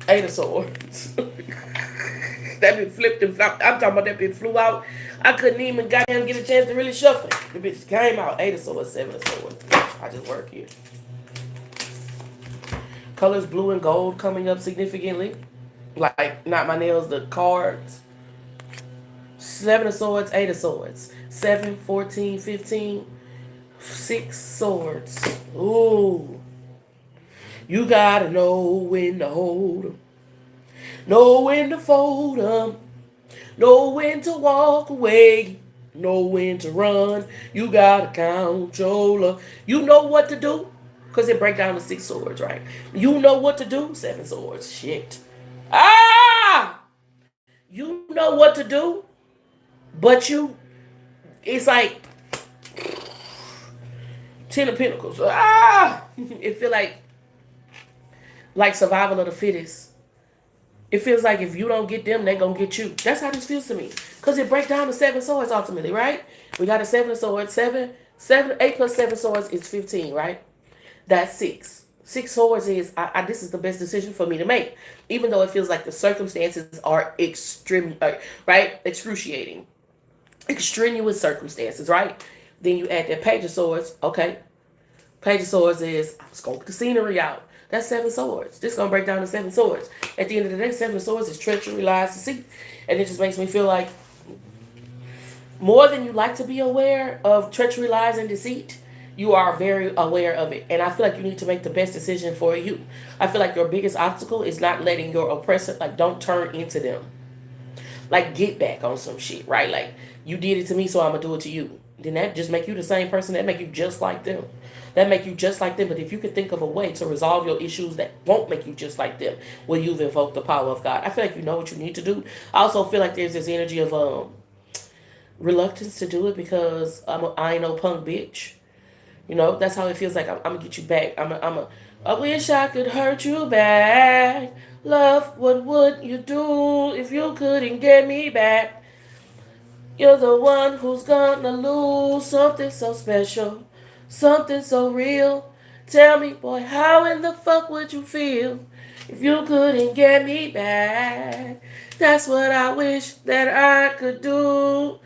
Eight of Swords. That bitch flipped and flopped. I'm talking about that bitch flew out. I couldn't even goddamn get a chance to really shuffle it. The bitch came out. 8 of Swords, 7 of Swords. I just work here. Colors blue and gold coming up significantly. Like, not my nails, the cards. Seven of Swords, Eight of Swords. 7, 14, 15. Six Swords. Ooh. You gotta know when to hold 'em. Know when to fold 'em. Know when to walk away. Know when to run. You gotta count your luck. You know what to do. Because it break down to six swords, right? You know what to do. Seven swords. Shit. Ah! You know what to do. But it's like Ten of Pentacles. Ah! It feel like survival of the fittest. It feels like if you don't get them, they gonna get you. That's how this feels to me. Because it breaks down to seven swords ultimately, right? We got a seven of swords. Eight plus seven swords is 15, right? That's six. Six swords is this is the best decision for me to make. Even though it feels like the circumstances are extreme, right? Excruciating. Extraneous circumstances, right? Then you add that page of swords. Okay. Page of swords is scope the scenery out. That's seven swords. This is gonna break down to seven swords. At the end of the day, seven swords is treachery, lies, deceit. And it just makes me feel like more than you like to be aware of treachery, lies, and deceit, you are very aware of it. And I feel like you need to make the best decision for you. I feel like your biggest obstacle is not letting your oppressor, like, don't turn into them. Like, get back on some shit, right? Like, you did it to me, so I'm gonna do it to you. Then that just make you the same person. That make you just like them. That make you just like them. But if you could think of a way to resolve your issues that won't make you just like them, well, you've invoked the power of God. I feel like you know what you need to do. I also feel like there's this energy of reluctance to do it because I ain't no punk bitch. You know, that's how it feels like. I'm gonna get you back. I wish I could hurt you back. Love, what would you do if you couldn't get me back? You're the one who's gonna lose something so special, something so real. Tell me, boy, how in the fuck would you feel if you couldn't get me back? That's what I wish that I could do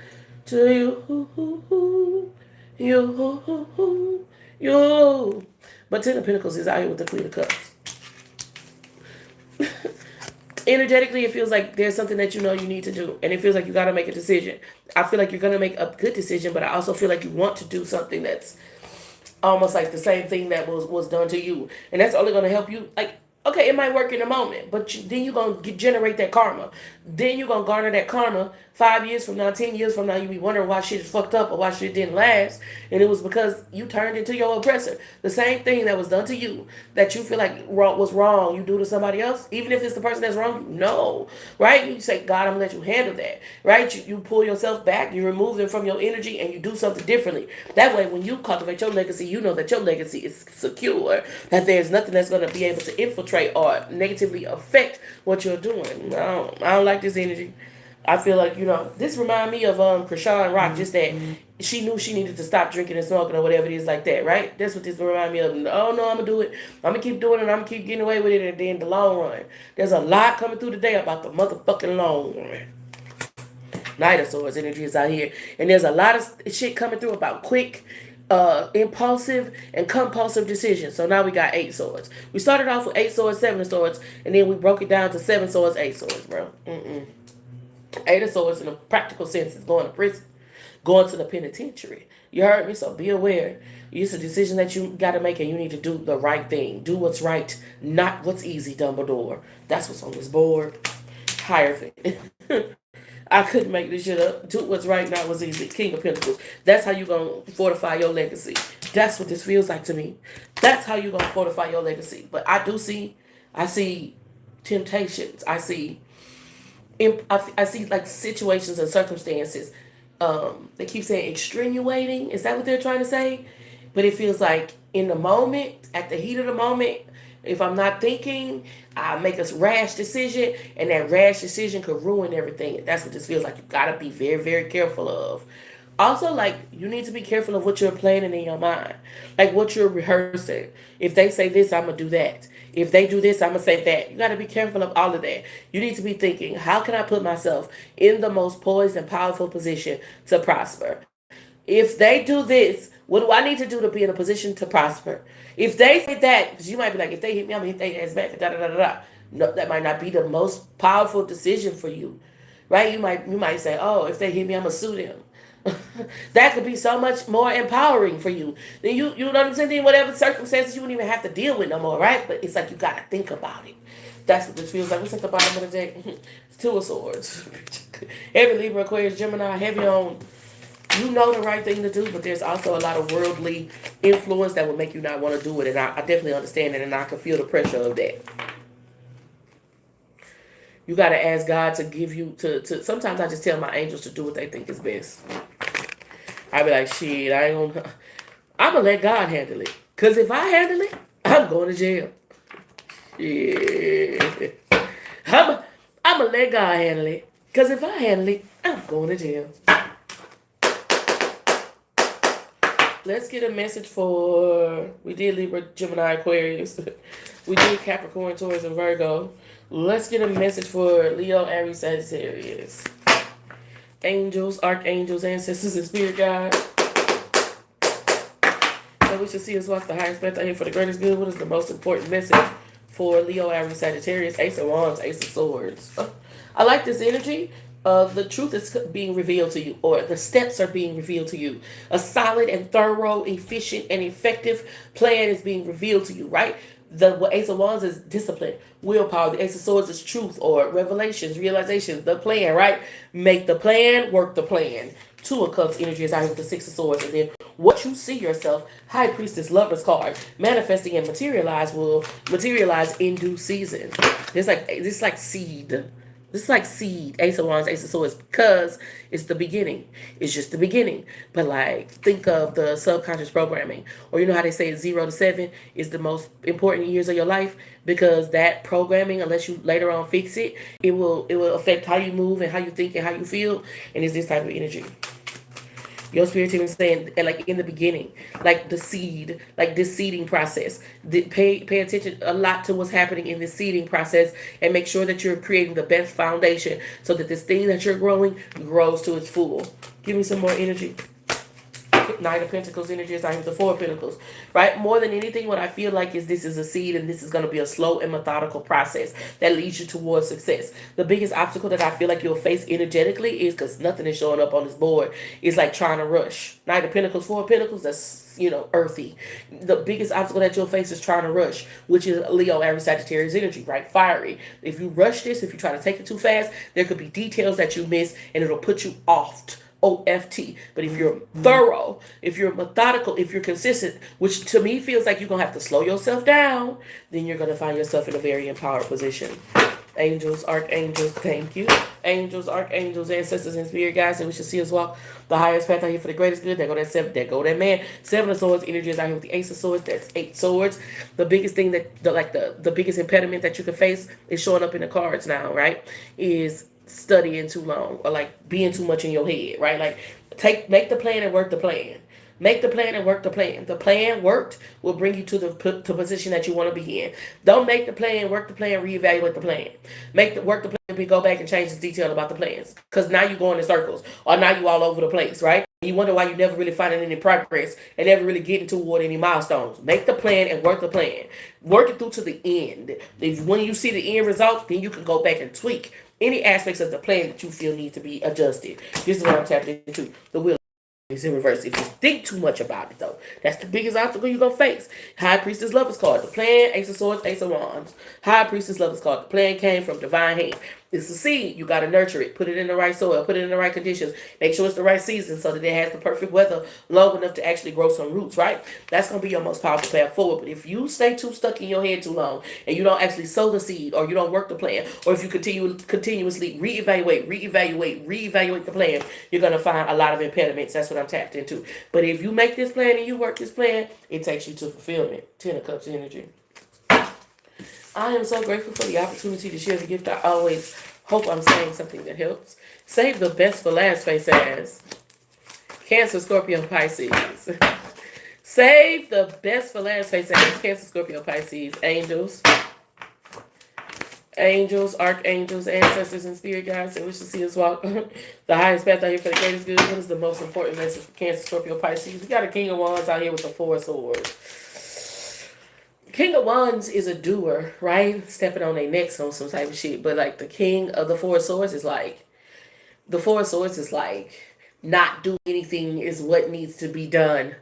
to you. You. But Ten of Pentacles is out here with the Queen of Cups. Energetically, it feels like there's something that you know you need to do, and it feels like you got to make a decision. I feel like you're going to make a good decision, but I also feel like you want to do something that's almost like the same thing that was done to you, and that's only going to help you. Like, okay, it might work in a moment, but then you're going to generate that karma. Then you're going to garner that karma 5 years from now, 10 years from now. You be wondering why shit is fucked up or why shit didn't last, and it was because you turned into your oppressor. The same thing that was done to you that you feel like was wrong, you do to somebody else, even if it's the person that's wrong, you know, right? You say, God, I'm going to let you handle that, right? You pull yourself back, you remove them from your energy, and you do something differently. That way, when you cultivate your legacy, you know that your legacy is secure, that there's nothing that's going to be able to infiltrate or negatively affect what you're doing. I don't like this energy. I feel like, this remind me of Krishan Rock, just that she knew she needed to stop drinking and smoking or whatever it is like that, right? That's what this remind me of. Oh, no, I'm going to do it. I'm going to keep doing it. I'm going to keep getting away with it. And then the long run. There's a lot coming through today about the motherfucking long run. Knight of Swords energy is out here. And there's a lot of shit coming through about quick, impulsive, and compulsive decisions. So now we got 8 swords. We started off with 8 swords, 7 of swords, and then we broke it down to 7 swords, 8 swords, bro. 8 of swords in a practical sense is going to prison, going to the penitentiary. You heard me? So be aware. It's a decision that you got to make, and you need to do the right thing. Do what's right, not what's easy, Dumbledore. That's what's on this board. Hierophant. I couldn't make this shit up. Do what's right, not what's easy. King of Pentacles. That's how you going to fortify your legacy. That's what this feels like to me. That's how you going to fortify your legacy. But I see temptations. I see like situations and circumstances. They keep saying extenuating. Is that what they're trying to say? But it feels like in the moment, at the heat of the moment, if I'm not thinking, I make a rash decision, and that rash decision could ruin everything. And that's what this feels like. You gotta be very, very careful of. Also, like, you need to be careful of what you're planning in your mind. Like, what you're rehearsing. If they say this, I'm going to do that. If they do this, I'm going to say that. You got to be careful of all of that. You need to be thinking, how can I put myself in the most poised and powerful position to prosper? If they do this, what do I need to do to be in a position to prosper? If they say that, because you might be like, if they hit me, I'm going to hit their ass back. Da, da, da, da, da. No, that might not be the most powerful decision for you. right? You might say, oh, if they hit me, I'm gonna sue them. That could be so much more empowering for you. Then you know what I'm saying? In whatever circumstances you wouldn't even have to deal with no more, right? But it's like you gotta think about it. That's what this feels like. What's at the bottom of the deck? It's Two of Swords. Heavy Libra, Aquarius, Gemini, heavy on you know the right thing to do, but there's also a lot of worldly influence that will make you not want to do it. And I definitely understand it, and I can feel the pressure of that. You got to ask God to give you to. Sometimes I just tell my angels to do what they think is best. I be like, shit, I ain't gonna. I'm gonna let God handle it. Cause if I handle it, I'm going to jail. Yeah, I'm gonna let God handle it. Cause if I handle it, I'm going to jail. Let's get a message for. We did Libra, Gemini, Aquarius. We did Capricorn, Taurus, and Virgo. Let's get a message for Leo, Aries, Sagittarius. Angels, archangels, ancestors, and spirit guides. So we should see us walk the highest path out here for the greatest good. What is the most important message for Leo, Aries, Sagittarius? Ace of Wands, Ace of Swords. I like this energy. The truth is being revealed to you, or the steps are being revealed to you. A solid and thorough, efficient, and effective plan is being revealed to you, right? The Ace of Wands is discipline, willpower. The Ace of Swords is truth or revelations, realizations, the plan, right? Make the plan, work the plan. Two of Cups energy is out with the Six of Swords. And then what you see yourself, High Priestess, Lover's card, manifesting and materialize will materialize in due season. It's like seed. This is like seed, Ace of Wands, Ace of Swords, because it's the beginning. It's just the beginning. But like, think of the subconscious programming. Or you know how they say 0 to 7 is the most important years of your life? Because that programming, unless you later on fix it, it will affect how you move and how you think and how you feel. And it's this type of energy. Your spirit team is saying, like in the beginning, like the seed, like this seeding process. Pay attention a lot to what's happening in this seeding process, and make sure that you're creating the best foundation so that this thing that you're growing grows to its full. Give me some more energy. Nine of Pentacles energy is I have the Four of Pentacles, right? More than anything, what I feel like is this is a seed, and this is going to be a slow and methodical process that leads you towards success. The biggest obstacle that I feel like you'll face energetically is, because nothing is showing up on this board, is like trying to rush. Nine of Pentacles, Four of Pentacles, that's, earthy. The biggest obstacle that you'll face is trying to rush, which is Leo, Aries, Sagittarius energy, right? Fiery. If you rush this, if you try to take it too fast, there could be details that you miss, and it'll put you off. OFT. But if you're thorough, if you're methodical, if you're consistent, which to me feels like you're going to have to slow yourself down, then you're going to find yourself in a very empowered position. Angels, archangels, thank you. Angels, archangels, ancestors, and spirit guides, and we should see us walk the highest path out here for the greatest good. There go that seven, there go that man. Seven of Swords energy is out here with the Ace of Swords. That's 8 swords. The biggest thing the biggest impediment that you can face is showing up in the cards now, right? Is studying too long, or like being too much in your head, right? Like make the plan and work the plan. Make the plan and work the plan. The plan worked will bring you to the position that you want to be in. Don't make the plan, work the plan, reevaluate the plan. Work the plan, go back and change the detail about the plans. Because now you're going in circles, or now you all over the place, right? You wonder why you never really finding any progress and never really getting toward any milestones. Make the plan and work the plan. Work it through to the end. When you see the end results, then you can go back and tweak any aspects of the plan that you feel need to be adjusted. This is what I'm tapping into. The wheel is in reverse. If you think too much about it, though, that's the biggest obstacle you're going to face. High Priestess, Lover's card. The plan, Ace of Swords, Ace of Wands. High Priestess, Lover's card. The plan came from divine hand. It's a seed. You got to nurture it. Put it in the right soil. Put it in the right conditions. Make sure it's the right season so that it has the perfect weather long enough to actually grow some roots, right? That's going to be your most powerful path forward. But if you stay too stuck in your head too long and you don't actually sow the seed, or you don't work the plan, or if you continuously reevaluate the plan, you're going to find a lot of impediments. That's what I'm tapped into. But if you make this plan and you work this plan, it takes you to fulfillment. 10 of Cups energy. I am so grateful for the opportunity to share the gift. I always hope I'm saying something that helps. Save the best for last, face ass. Cancer, Scorpio, Pisces. Save the best for last, face ass. Cancer, Scorpio, Pisces. Angels. Angels, archangels, ancestors, and spirit guides, and we should see us walk the highest path out here for the greatest good. What is the most important message for Cancer, Scorpio, Pisces? We got a King of Wands out here with the Four of Swords. King of Wands is a doer, right? Stepping on their necks on some type of shit. But like the King of the Four of Swords is like, The Four of Swords is like not do anything is what needs to be done.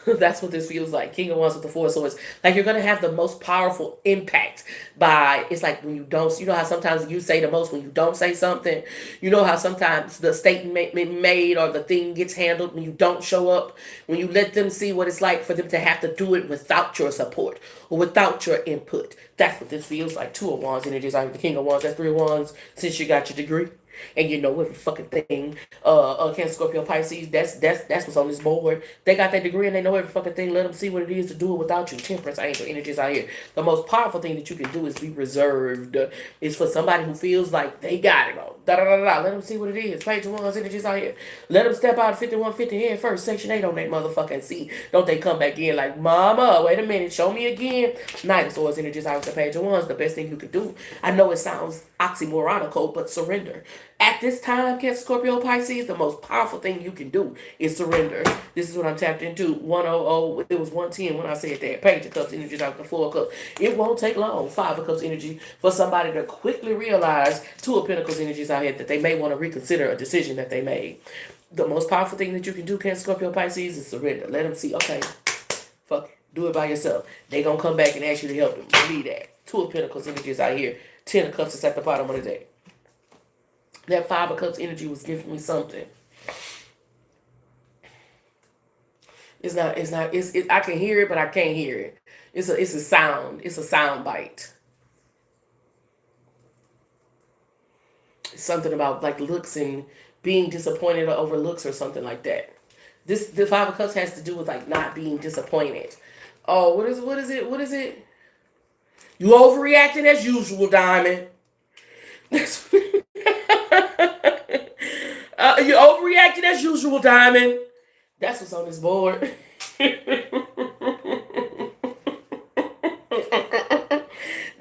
That's what this feels like. King of Wands with the Four of Swords. Like you're gonna have the most powerful impact by. It's like when you don't. You know how sometimes you say the most when you don't say something. You know how sometimes the statement made or the thing gets handled when you don't show up. When you let them see what it's like for them to have to do it without your support or without your input. That's what this feels like. Two of Wands energies. I'm the King of Wands. That's Three of Wands since you got your degree. And you know every fucking thing. Cancer, Scorpio, Pisces. That's what's on this board. They got that degree and they know every fucking thing. Let them see what it is to do it without you. Temperance, angel energies out here. The most powerful thing that you can do is be reserved. Is for somebody who feels like they got it all. Da da da da. Let them see what it is. Page one's energies out here. Let them step out of 5150 head first. Section 8 on that motherfucking seat. Don't they come back in like, mama, wait a minute, show me again. Knight of Swords energies out with the page of wands. The best thing you can do. I know it sounds oxymoronical, but surrender. At this time, Cancer, Scorpio, Pisces, the most powerful thing you can do is surrender. This is what I'm tapped into. 100, it was 110 when I said that. Page of Cups energies out the Four of Cups. It won't take long. Five of Cups energy for somebody to quickly realize Two of Pentacles energies out here that they may want to reconsider a decision that they made. The most powerful thing that you can do, Cancer, Scorpio, Pisces, is surrender. Let them see, okay, fuck it. Do it by yourself. They gonna come back and ask you to help them. Believe that. Two of Pentacles energies out here. 10 of Cups is at the bottom of the deck. That Five of Cups energy was giving me something. I can hear it, but I can't hear it. It's a sound. It's a sound bite. It's something about like looks and being disappointed or over looks or something like that. The Five of Cups has to do with like not being disappointed. Oh, what is it? What is it? You overreacting as usual, Diamond. That's you overreacting as usual, Diamond. That's what's on this board. They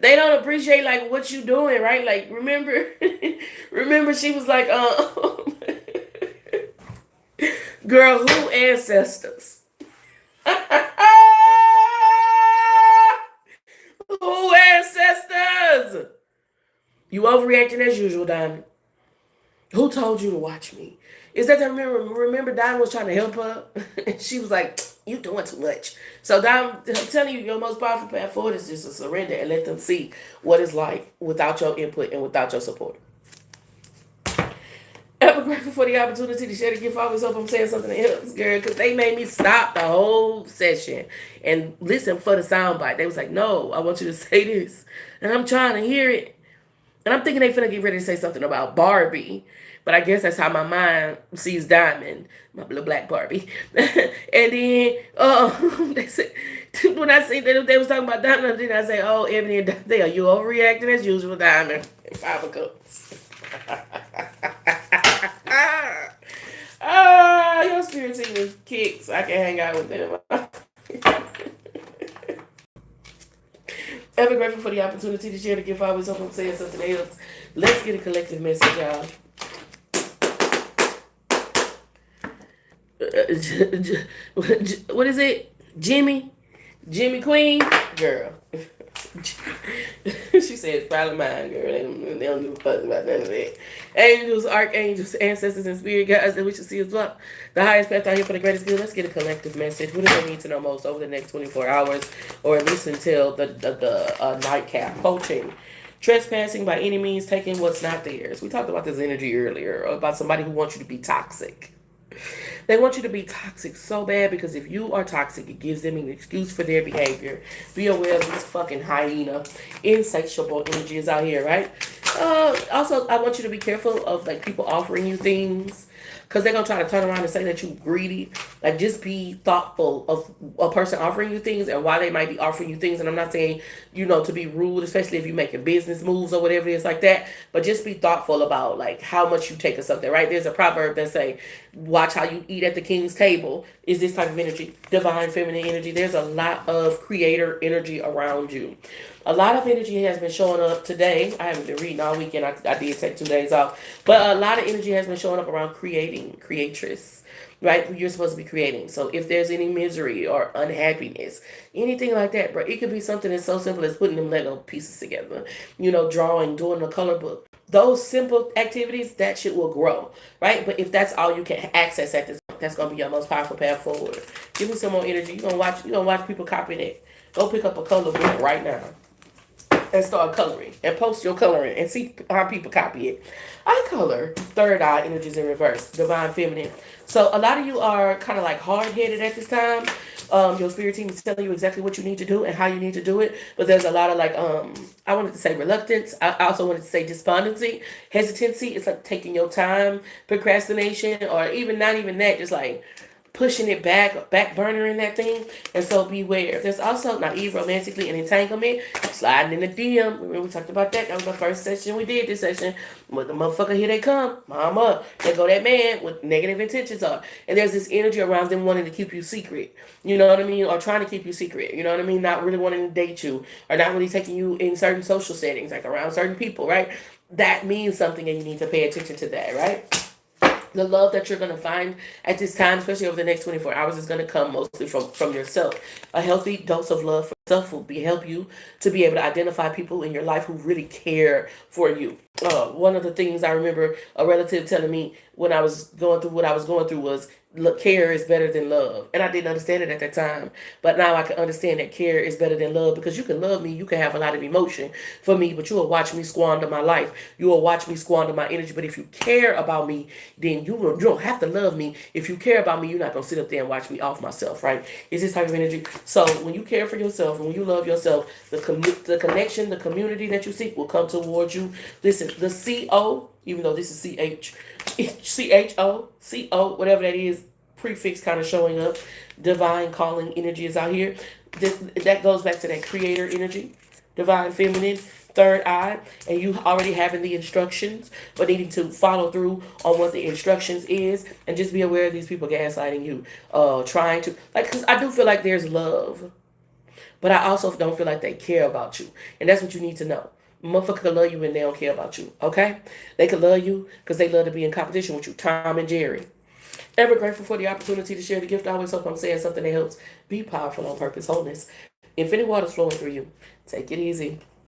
don't appreciate like what you doing, right? Like remember she was like, girl, who ancestors? Who ancestors? You overreacting as usual, Diamond. Who told you to watch me? Is that remember Diamond was trying to help her? And she was like, you doing too much. So Diamond, I'm telling you, your most powerful path forward is just to surrender and let them see what it's like without your input and without your support. Ever grateful for the opportunity to share the gift. I always hope I'm saying something that helps, girl, because they made me stop the whole session and listen for the soundbite. They was like, no, I want you to say this. And I'm trying to hear it. And I'm thinking they finna get ready to say something about Barbie. But I guess that's how my mind sees Diamond, my little black Barbie. And then they said, when I see that they was talking about Diamond, then I say, oh, Ebony and Dale, you overreacting as usual, Diamond. And Five of Cups. Your spirit team is kicked, so I can hang out with them. Ever grateful for the opportunity to share the gift. I always hope I'm saying something else. Let's get a collective message, y'all. What is it? Jimmy Queen? Girl. She said it's probably mine, girl. They don't give a fuck about none of that. Angels, archangels, ancestors, and spirit guides that we should see as well. The highest path out here for the greatest good. Let's get a collective message. What do they need to know most over the next 24 hours, or at least until the nightcap coaching? Trespassing by any means, taking what's not theirs. We talked about this energy earlier, about somebody who wants you to be toxic. They want you to be toxic so bad because if you are toxic, it gives them an excuse for their behavior. Be aware of this fucking hyena, insatiable energies out here, right? Also, I want you to be careful of like people offering you things because they're gonna try to turn around and say that you greedy. Like, just be thoughtful of a person offering you things and why they might be offering you things. And I'm not saying, to be rude, especially if you're making business moves or whatever it is like that. But just be thoughtful about like how much you take of something, right? There's a proverb that say, watch how you eat at the king's table. Is this type of energy, divine feminine energy. There's a lot of creator energy around you. A lot of energy has been showing up today. I haven't been reading all weekend. I did take 2 days off. But a lot of energy has been showing up around creatress, right? You're supposed to be creating. So if there's any misery or unhappiness, anything like that, bro, it could be something that's so simple as putting them Lego pieces together. Drawing, doing a color book, Those simple activities, that shit will grow, right? But if that's all you can access at this point, that's gonna be your most powerful path forward. Give me some more energy. You gonna watch people copy that. Go pick up a color book right now and start coloring and post your coloring and see how people copy it. I color third eye energies in reverse, divine feminine. So a lot of you are kind of like hard headed at this time. Your spirit team is telling you exactly what you need to do and how you need to do it, but there's a lot of like I wanted to say reluctance. I also wanted to say despondency, hesitancy. It's like taking your time, procrastination, or even not even that, just like pushing it back burner in that thing. And so beware. There's also naive romantically and entanglement, sliding in the DM. Remember we talked about that? That was the first session we did this session. With the motherfucker, here they come. Mama. There go that man with negative intentions are. And there's this energy around them wanting to keep you secret. You know what I mean? Or trying to keep you secret. You know what I mean? Not really wanting to date you. Or not really taking you in certain social settings, like around certain people, right? That means something and you need to pay attention to that, right? The love that you're going to find at this time, especially over the next 24 hours, is going to come mostly from yourself. A healthy dose of love for yourself will help you to be able to identify people in your life who really care for you. One of the things I remember a relative telling me when I was going through what I was going through was, look, care is better than love. And I didn't understand it at that time. But now I can understand that care is better than love, because you can love me, you can have a lot of emotion for me, but you will watch me squander my life. You will watch me squander my energy. But if you care about me, then you don't have to love me. If you care about me, you're not going to sit up there and watch me off myself, right? It's this type of energy. So when you care for yourself and when you love yourself, the connection, the community that you seek will come towards you. Listen, the CO, even though this is CH, CHO, whatever that is, prefix kind of showing up. Divine calling energy is out here. That goes back to that creator energy, divine feminine, third eye, and you already having the instructions, but needing to follow through on what the instructions is, and just be aware of these people gaslighting you, trying to like. Because I do feel like there's love, but I also don't feel like they care about you, and that's what you need to know. Motherfucker can love you and they don't care about you. Okay, they can love you because they love to be in competition with you. Tom and Jerry. Ever grateful for the opportunity to share the gift. I always hope I'm saying something that helps. Be powerful on purpose, wholeness. Infinite water's flowing through you. Take it easy.